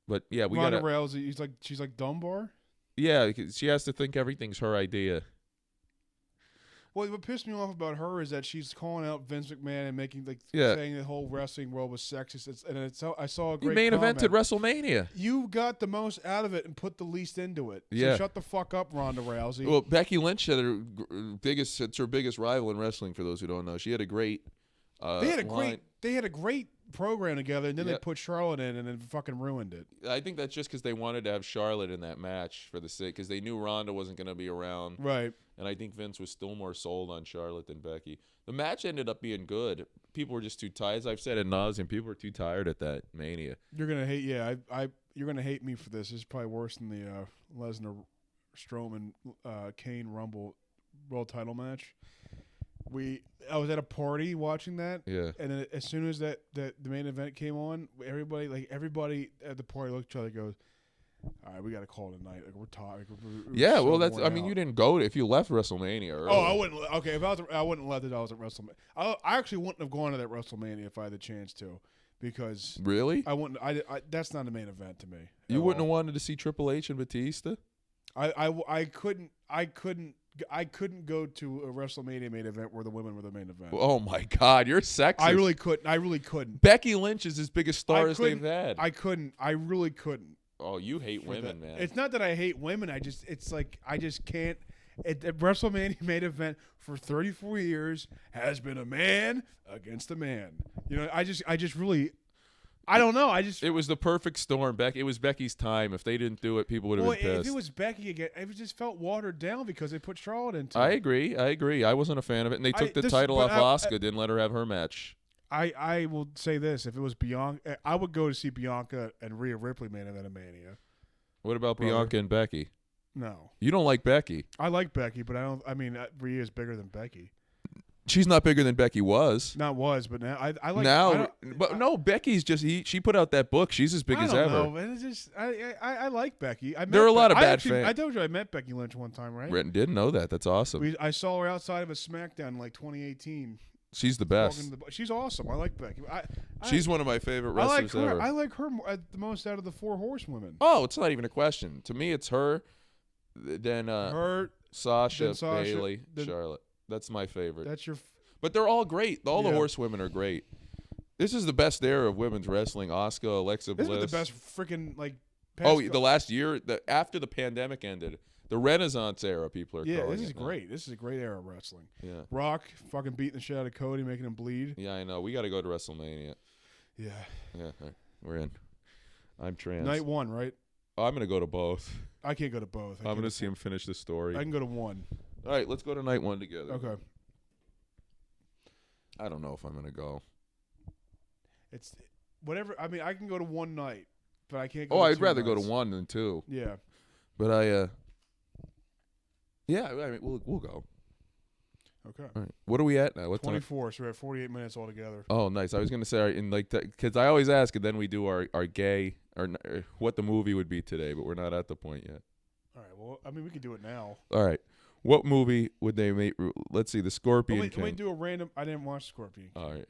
But yeah, we Ronda gotta. Rousey, she's like Dunbar. Yeah, she has to think everything's her idea. Well, what pissed me off about her is that she's calling out Vince McMahon and making saying the whole wrestling world was sexist. I saw a great You main comment. evented WrestleMania. You got the most out of it and put the least into it. Yeah. So shut the fuck up, Ronda Rousey. Well, Becky Lynch had her biggest rival in wrestling. For those who don't know, she had a great. They had a great program together, and then they put Charlotte in, and then fucking ruined it. I think that's just because they wanted to have Charlotte in that match for the sake, because they knew Ronda wasn't going to be around. Right. And I think Vince was still more sold on Charlotte than Becky. The match ended up being good. People were just too tired. As I've said ad nauseum, people were too tired at that Mania. You're gonna hate, you're gonna hate me for this. This is probably worse than the Lesnar, Strowman, Kane Rumble World Title match. I was at a party watching that, Yeah. and then as soon as the main event came on, everybody at the party looked at each other and goes, "All right, we got to call it a night. Like, we're tired." Yeah, so well, that's. worn I mean, out. you didn't go if you left WrestleMania early. Oh, I wouldn't. Okay, if I wouldn't let it. I was at WrestleMania. I actually wouldn't have gone to that WrestleMania if I had the chance to, because Really? I wouldn't. That's not a main event to me. You wouldn't have wanted to see Triple H and Batista? I couldn't go to a WrestleMania main event where the women were the main event. Oh my God, you're sexist. I really couldn't. Becky Lynch is as big a star as they've had. I really couldn't. Oh, you hate women, man. It's not that I hate women. I just can't. WrestleMania main event for 34 years has been a man against a man. You know, I just really. I don't know. It was the perfect storm. It was Becky's time. If they didn't do it, people would have been pissed. If it was Becky again, it just felt watered down because they put Charlotte into I it. agree. I wasn't a fan of it, and they took the title off Asuka. Didn't let her have her match. I will say this: if it was Bianca, I would go to see Bianca and Rhea Ripley main event of Mania. What about Brother. Bianca and Becky? No, You don't like Becky. I like Becky, but I don't. I mean, Rhea is bigger than Becky. She's not bigger than Becky was. Not was, but now I like now. But no, Becky's just she put out that book. She's as big as ever. Know, man. It's just I like Becky. There are a lot of bad fans. I told you I met Becky Lynch one time, right? Didn't know that. That's awesome. I saw her outside of a SmackDown in like 2018. She's the best. She's awesome. I like Becky. She's one of my favorite wrestlers ever. I like her the most out of the 4 horsewomen. Oh, it's not even a question. To me, it's her, then Sasha, Bayley, Charlotte. That's my favorite. That's your. But they're all great. All the horsewomen are great. This is the best era of women's wrestling. Asuka, Alexa Bliss. This is the best freaking like. The last year, after the pandemic ended, the Renaissance era. People are calling this is it great. This is a great era of wrestling. Yeah. Rock fucking beating the shit out of Cody, making him bleed. Yeah, I know. We got to go to WrestleMania. Yeah. Yeah, we're in. I'm trans. Night 1, right? I'm gonna go to both. I can't go to both. I'm gonna see him finish the story. I can go to 1. All right, let's go to night 1 together. Okay. I don't know if I'm gonna go. It's whatever. I mean, I can go to one night, but I can't. Oh, I'd rather nights. go to 1 than 2. Yeah. But yeah, I mean, we'll go. Okay. All right. What are we at now? What 24. So we're at 48 minutes altogether. Oh, nice. I was gonna say in like because I always ask, and then we do our gay or what the movie would be today, but we're not at the point yet. All right. Well, I mean, we can do it now. All right. What movie would they make? Let's see, The Scorpion King. Let me do a random. I didn't watch Scorpion King. All right.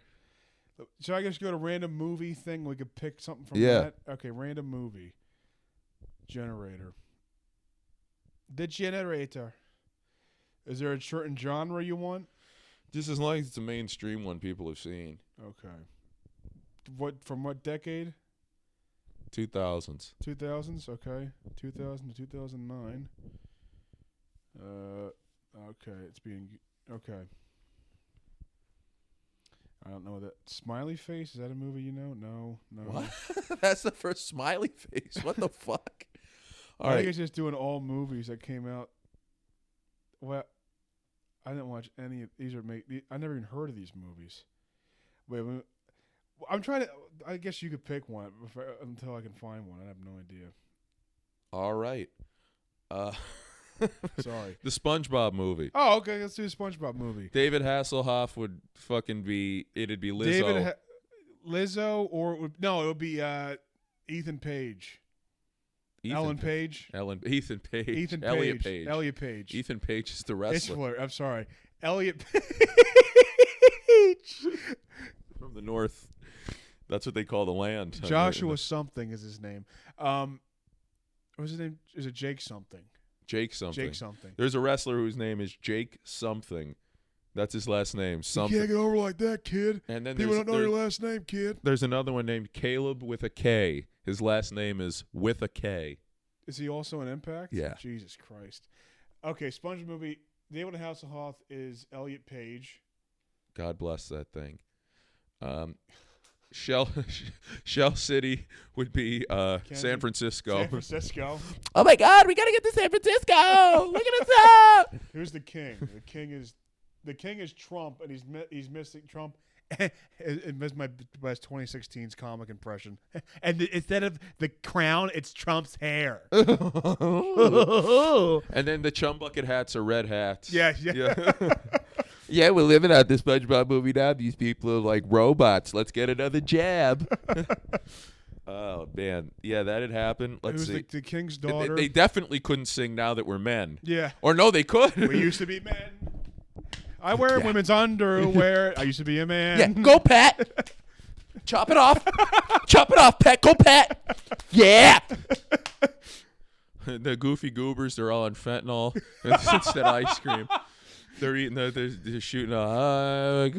So I guess go to random movie thing. We could pick something from Yeah. that. Okay, random movie. Generator. The generator. Is there a certain genre you want? Just as long as it's a mainstream one people have seen. Okay. From what decade? 2000s. 2000s. Okay. 2000 to 2009. Okay. It's being okay. I don't know that. Smiley Face, is that a movie you know? No. What? That's the first smiley face. What the fuck? All I right. think it's just doing all movies that came out. Well, I didn't watch any of these. I never even heard of these movies. Wait, I'm trying to. I guess you could pick one until I can find one. I have no idea. All right. Sorry. The SpongeBob movie. Oh, okay. Let's do a SpongeBob movie. David Hasselhoff would fucking be. It'd be Lizzo. Lizzo, or it would be Ethan Page. Ethan Page. Ethan Page. Ethan Page. Elliot Page. Elliot Page. Ethan Page is the wrestler. I'm sorry. Elliot Page. From the north. That's what they call the land. Joshua something is his name. What's his name? Is it Jake something? Jake something. Jake something. There's a wrestler whose name is Jake something. That's his last name. Something. You can't get over like that, kid. And then people don't know your last name, kid. There's another one named Caleb with a K. His last name is with a K. Is he also an Impact? Yeah. Jesus Christ. Okay, SpongeBob movie. David Hasselhoff is Elliot Page. God bless that thing. Shell City would be San Francisco. San Francisco. Oh my God, we gotta get to San Francisco! Look at us up! Who's the king? The king is Trump, and he's missing Trump. It was my best 2016's comic impression. And instead of the crown, it's Trump's hair. And then the chum bucket hats are red hats. Yeah. Yeah, we're living out this SpongeBob movie now. These people are like robots. Let's get another jab. Oh, man. Yeah, that had happened. Let's see. The king's daughter. They definitely couldn't sing Now That We're Men. Yeah. Or no, they could. We used to be men. I wear women's underwear. I used to be a man. Yeah, go Pat. Chop it off. Chop it off, Pat. Go Pat. Yeah. The Goofy Goobers, they're all on fentanyl instead of ice cream. They're eating. They're shooting. Good.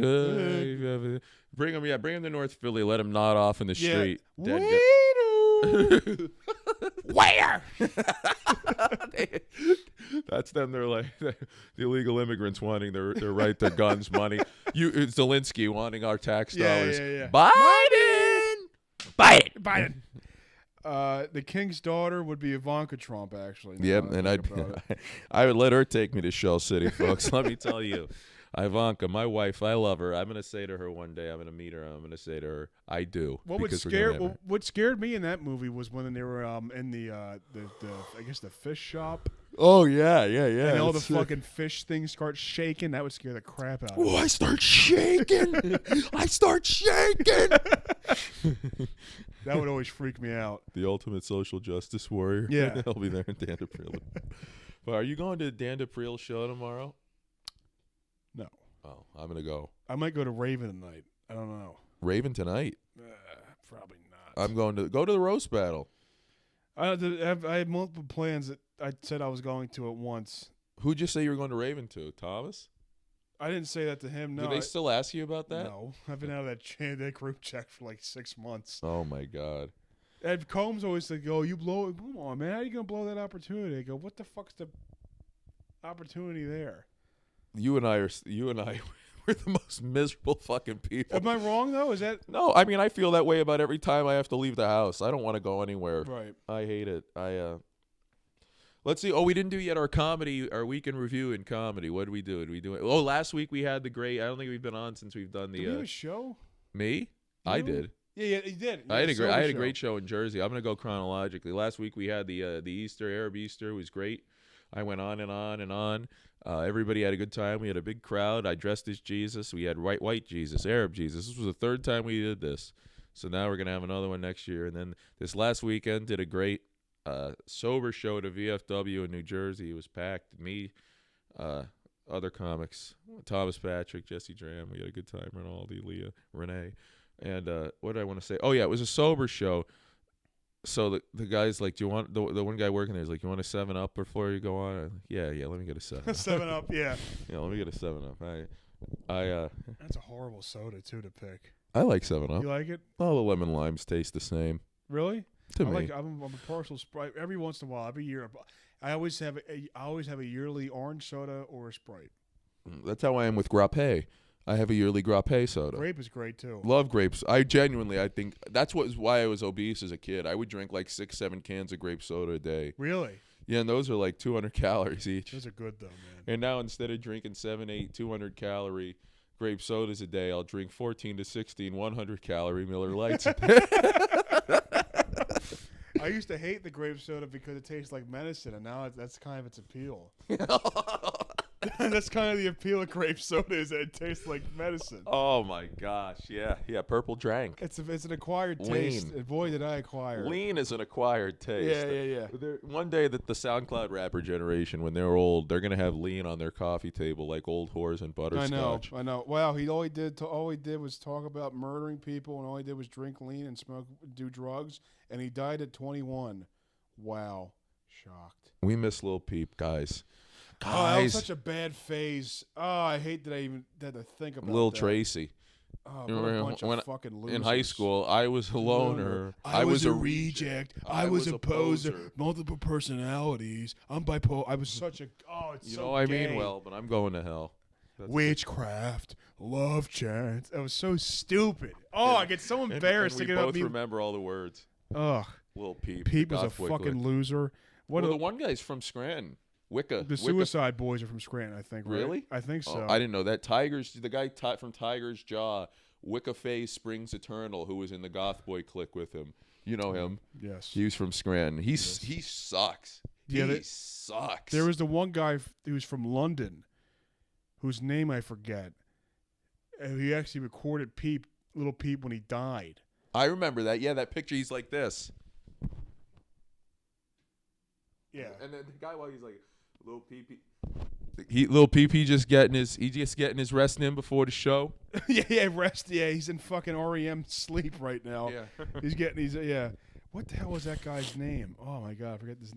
Bring them to North Philly. Let them nod off in the street. Waiter. Where? That's them. They're like the illegal immigrants wanting their right to guns, money. It's Zelensky wanting our tax dollars. Yeah. Biden. The king's daughter would be Ivanka Trump, actually. Yep, and I would let her take me to Shell City, folks. Let me tell you. Ivanka, my wife, I love her. I'm going to say to her one day, I'm going to meet her, and I'm going to say to her, I do. What scared me in that movie was when they were in the I guess the fish shop. Oh, yeah. And all the fucking fish things start shaking. That would scare the crap out of me. Oh, I start shaking. That would always freak me out. The ultimate social justice warrior. Yeah. I'll be there in Dan DePriel. But are you going to the Dan DePriel show tomorrow? No. Oh, I'm going to go. I might go to Raven tonight. I don't know. Raven tonight? Probably not. I'm going to go to the roast battle. I had multiple plans that I said I was going to at once. Who'd you say you were going to Raven to? Thomas? I didn't say that to him. No. Do they still ask you about that? No. I've been out of that group chat for like 6 months. Oh, my God. Ed Combs always like, "Oh, you blow it. Come on, man. How are you going to blow that opportunity?" I go, "What the fuck's the opportunity there?" You and I we're the most miserable fucking people. Am I wrong, though? Is that... No, I mean, I feel that way about every time I have to leave the house. I don't want to go anywhere. Right. I hate it. Let's see. Oh, we didn't do yet our weekend review in comedy. What did we do? Oh, last week we had the great... I don't think we've been on since we've done the... Did we have a show? Me? You? I did. Yeah, you did. I had a great show in Jersey. I'm going to go chronologically. Last week we had the Arab Easter. It was great. I went on and on and on. Everybody had a good time. We had a big crowd. I dressed as Jesus. We had white Jesus, Arab Jesus. This was the third time we did this. So now we're going to have another one next year. And then this last weekend did a great sober show to VFW in New Jersey. It was packed. Me, other comics, Thomas Patrick, Jesse Dram. We had a good time. Rinaldi, Leah, Renee. And what did I want to say? Oh, yeah, it was a sober show. So the guy's like, do you want, the one guy working there is like, you want a 7-Up before you go on? I'm like, yeah, let me get a 7-Up. 7-Up, yeah. Yeah, let me get a 7-Up. That's a horrible soda, too, to pick. I like 7-Up. You like it? All the lemon limes taste the same. Really? To me. I'm a partial Sprite. Every once in a while, every year, I always have a yearly orange soda or a Sprite. That's how I am with Grape. I have a yearly Grape soda. Grape is great, too. Love grapes. I think that's why I was obese as a kid. I would drink like 6-7 cans of grape soda a day. Really? Yeah, and those are like 200 calories each. Those are good, though, man. And now instead of drinking 7, 8, 200-calorie grape sodas a day, I'll drink 14 to 16 100-calorie Miller Lights a day. I used to hate the grape soda because it tastes like medicine, and now that's kind of its appeal. That's kind of the appeal of grape soda, is that it tastes like medicine. Oh my gosh, yeah, purple drank. It's an acquired Lean. taste. And boy, did I acquire it. Lean is an acquired taste. Yeah. One day that the SoundCloud rapper generation, when they're old, they're gonna have lean on their coffee table like old whores and butterscotch. I know. Wow, all he did was talk about murdering people, and all he did was drink lean and do drugs, and he died at 21. Wow, shocked. We miss Lil Peep, guys. Oh, that was such a bad phase. Oh, I hate that I even had to think about Lil that. Tracy. Oh, what a bunch of fucking losers. In high school, I was a loner. I was a reject. I was a poser. Multiple personalities. I'm bipolar. I was such a. Oh, it's you so know what I gay. mean? Well, but I'm going to hell. Witchcraft, love chants. That was so stupid. Oh, I get so embarrassed and thinking we about both me. remember all the words. Ugh. Lil Peep. Peep was a fucking loser. The one guy's from Scranton. Wicca. The Suicide Boys are from Scranton, I think. Right? Really? I think so. Oh, I didn't know that. The guy from Tiger's Jaw, Wicca Face Springs Eternal, who was in the Goth Boy clique with him. You know him. Yes. He was from Scranton. He sucks. Yeah, he sucks. There was the one guy who was from London, whose name I forget. And he actually recorded Little Peep, when he died. I remember that. Yeah, that picture. He's like this. Yeah. And then the guy, while he's like, Lil Peep. Lil Peep, he just getting his rest in before the show. Rest. Yeah, he's in fucking REM sleep right now. Yeah. What the hell was that guy's name? Oh my god, I forget this.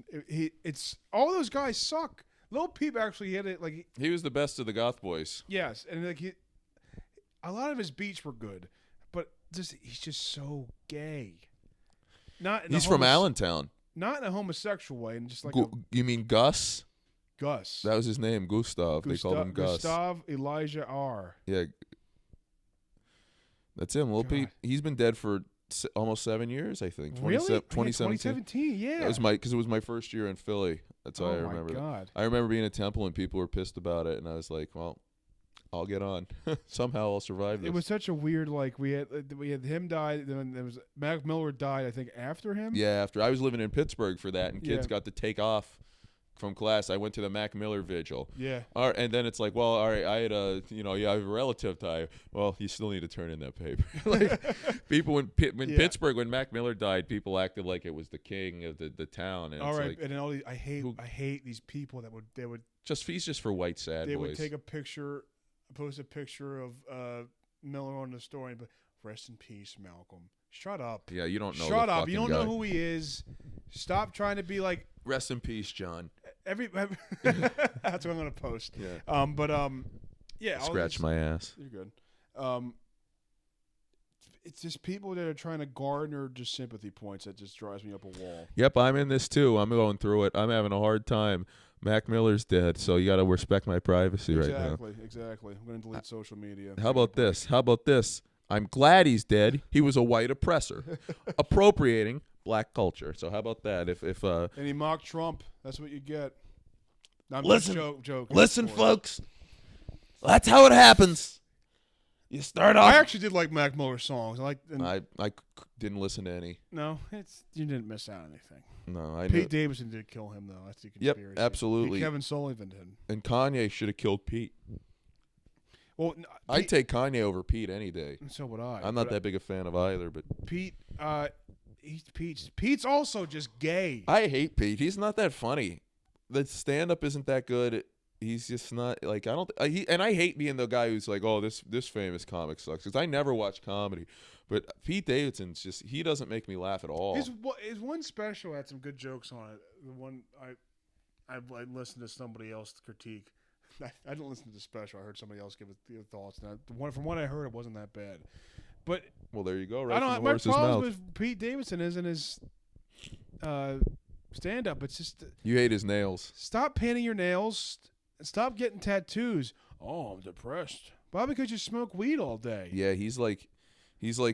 It's all those guys suck. Lil Peep actually had it like he was the best of the Goth Boys. Yes, and like a lot of his beats were good, but he's just so gay. He's from Allentown. Not in a homosexual way, and just like you mean Gus? Gus. That was his name, Gustav. They called him Gus. Gustav Elijah R. Yeah. That's him, Lil Peep. He's been dead for almost 7 years, I think. Really? 2017. Yeah. That was because it was my first year in Philly. That's how I remember. Oh my god. I remember being at Temple and people were pissed about it, and I was like, well, I'll get on. Somehow I'll survive this. It was such a weird, like, we had him die, then there was Mac Miller died, I think, after him. Yeah, after I was living in Pittsburgh for that, and kids got to take off from class. I went to the Mac Miller vigil. Yeah. And then it's like, well, all right, I had I have a relative die. Well, you still need to turn in that paper. Like people Pittsburgh, when Mac Miller died, people acted like it was the king of the town. And all it's right, like, and then all these, I hate these people that would he's just for white sad they boys. would take a picture, post a picture of Miller on the story, but rest in peace, Malcolm. Shut up. Yeah, you don't know. Shut up. You don't know who he is. Stop trying to be like. Rest in peace, John. That's what I'm gonna post. Yeah. Yeah. Scratch my ass. You're good. It's just people that are trying to garner just sympathy points that just drives me up a wall. Yep, I'm in this too. I'm going through it. I'm having a hard time. Mac Miller's dead, so you got to respect my privacy right now. Exactly. I'm going to delete social media. How about this? I'm glad he's dead. He was a white oppressor, appropriating black culture. So how about that? If and he mocked Trump. That's what you get. No, joke. Listen, folks. That's how it happens. You start off. I actually did like Mac Miller's songs. I didn't listen to any. No, you didn't miss out on anything. No, Pete Davidson did kill him though. That's the conspiracy. Yep, absolutely. And Kevin Sullivan did. And Kanye should have killed Pete. Well, I'd take Kanye over Pete any day. So would I. I'm not that big a fan of either, but Pete, Pete's also just gay. I hate Pete. He's not that funny. The stand-up isn't that good. He's just not like I hate being the guy who's like, oh, this famous comic sucks, because I never watch comedy. But Pete Davidson's he doesn't make me laugh at all. His one special had some good jokes on it. The one I listened to somebody else critique. I didn't listen to the special. I heard somebody else give it thoughts. Now, from what I heard, it wasn't that bad. But well, there you go. Right I don't. from the My horse's problem mouth. with Pete Davidson isn't his stand-up. It's just you hate his nails. Stop painting your nails. Stop getting tattoos. Oh, I'm depressed. Probably because you smoke weed all day. Yeah, he's like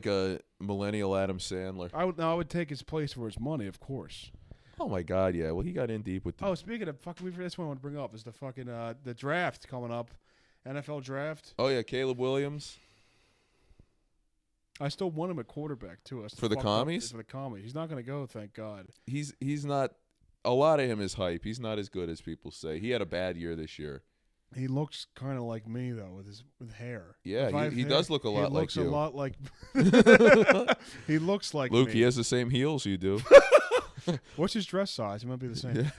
a millennial Adam Sandler. I would take his place for his money, of course. Oh my God, yeah. Well, he got in deep with. Speaking of fucking, that's what I want to bring up is the fucking the draft coming up, NFL draft. Oh yeah, Caleb Williams. I still want him at quarterback too. For the commies. For the commies, he's not going to go. Thank God. He's not. A lot of him is hype. He's not as good as people say. He had a bad year this year. He looks kind of like me though, with hair. Yeah, If I have he hair, does look a lot like He looks you. a lot like. He looks like Luke, me. he has the same heels you do. What's his dress size? It might be the same.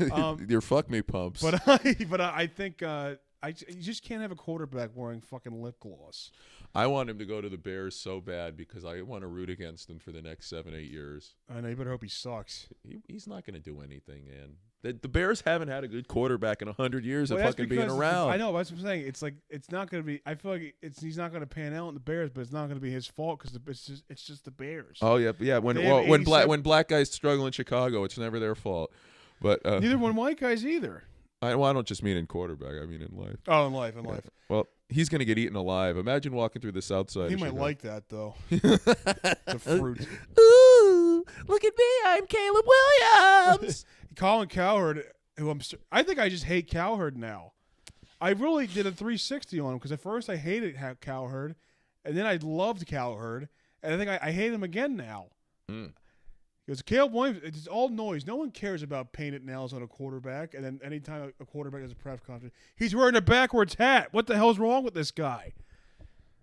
Your fuck me pumps. But I think you just can't have a quarterback wearing fucking lip gloss. I want him to go to the Bears so bad because I want to root against him for the next 7-8 years. I know. You better hope he sucks. He's not going to do anything, man. The Bears haven't had a good quarterback in 100 years of Well, fucking being around. I know. That's what I'm saying. It's like it's not going to be. I feel like he's not going to pan out in the Bears, but it's not going to be his fault because it's just the Bears. Oh yeah. When black guys struggle in Chicago, it's never their fault. But neither when white guys either. I don't just mean in quarterback. I mean in life. Oh, in life. Well, he's going to get eaten alive. Imagine walking through the South Side. He of might Chicago. like that though. The fruit. Ooh, look at me! I'm Caleb Williams. Colin Cowherd, I think I just hate Cowherd now. I really did a 360 on him because at first I hated Cowherd, and then I loved Cowherd, and I think I hate him again now. Because Caleb Williams, it's all noise. No one cares about painted nails on a quarterback, and then anytime a quarterback has a press conference, he's wearing a backwards hat. What the hell's wrong with this guy?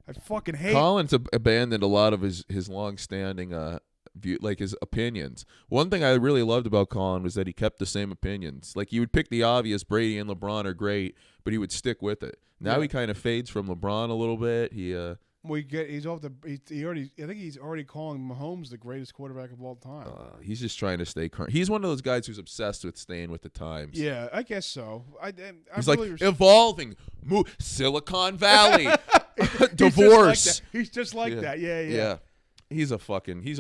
I fucking hate. Colin's abandoned a lot of his long-standing view, like his opinions. One thing I really loved about Colin was that he kept the same opinions. Like he would pick the obvious, Brady and LeBron are great, but he would stick with it. Now he kind of fades from LeBron a little bit. He's off the. I think he's already calling Mahomes the greatest quarterback of all time. He's just trying to stay current. He's one of those guys who's obsessed with staying with the times. Yeah, I guess so. He's really like evolving, Silicon Valley, divorce. He's just like that. Yeah. He's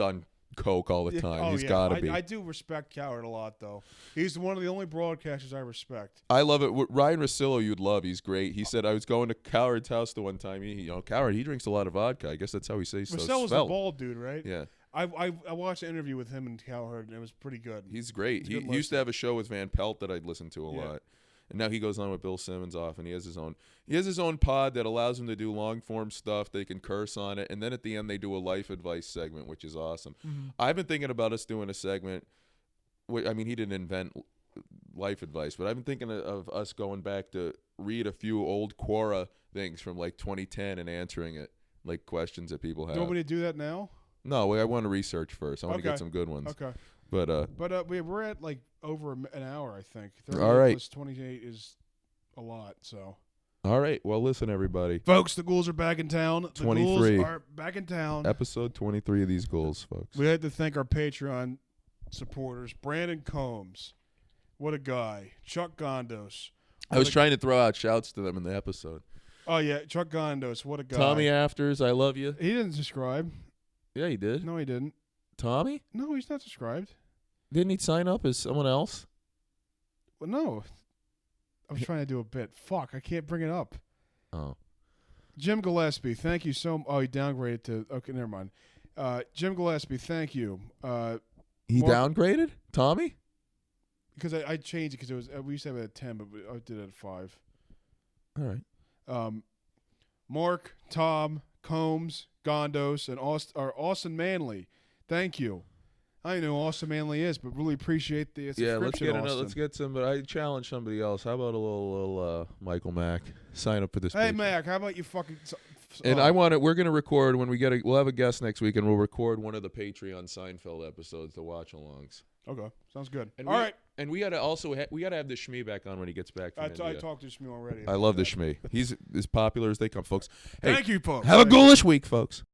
on coke all the time. He's got to be. I do respect Cowherd a lot, though. He's one of the only broadcasters I respect. I love it. Ryan Russillo, you'd love. He's great. He said, I was going to Cowherd's house the one time. Cowherd, he drinks a lot of vodka. I guess that's how he says so. Russillo's the bald dude, right? Yeah. I watched an interview with him and Cowherd, and it was pretty good. He's great. He used to have a show with Van Pelt that I'd listen to a lot. And now he goes on with Bill Simmons often. He has his own pod that allows him to do long form stuff. They can curse on it, and then at the end they do a life advice segment, which is awesome. Mm-hmm. I've been thinking about us doing a segment. I mean, he didn't invent life advice, but I've been thinking of us going back to read a few old Quora things from like 2010 and answering it, like questions that people have. Do you want me to do that now? No, I want to research first. I want to get some good ones. Okay. But we're at like over an hour, I think. 38 all right. Plus 28 is a lot, so. All right. Well, listen, everybody. Folks, the Ghouls are back in town. The 23. Ghouls are back in town. Episode 23 of these Ghouls, folks. We had to thank our Patreon supporters. Brandon Combs. What a guy. Chuck Gondos. I was trying to throw out shouts to them in the episode. Oh, yeah. Chuck Gondos. What a guy. Tommy Afters, I love you. He didn't subscribe. Yeah, he did. No, he didn't. Tommy? No, he's not subscribed. Didn't he sign up as someone else? Well, no. I was trying to do a bit. Fuck, I can't bring it up. Oh. Jim Gillespie, thank you so much. Oh, he downgraded to... Okay, never mind. Jim Gillespie, thank you. He downgraded? Tommy? Because I changed it because it was we used to have it at 10, but I did it at 5. All right. Mark, Tom, Combs, Gondos, and Austin Manley, thank you. I know who Austin Manley is, but really appreciate the subscription. Let's get some. But I challenge somebody else. How about a little Michael Mack sign up for this? Hey Mac, how about you fucking? And I want it. We're gonna record when we'll have a guest next week, and we'll record one of the Patreon Seinfeld episodes, the watch-alongs. Okay, sounds good. And all right. And we gotta also have the Shmee back on when he gets back from India. I talked to Shmee already. I love the Shmee. He's as popular as they come, folks. Hey, thank you, folks. Have a ghoulish week, folks.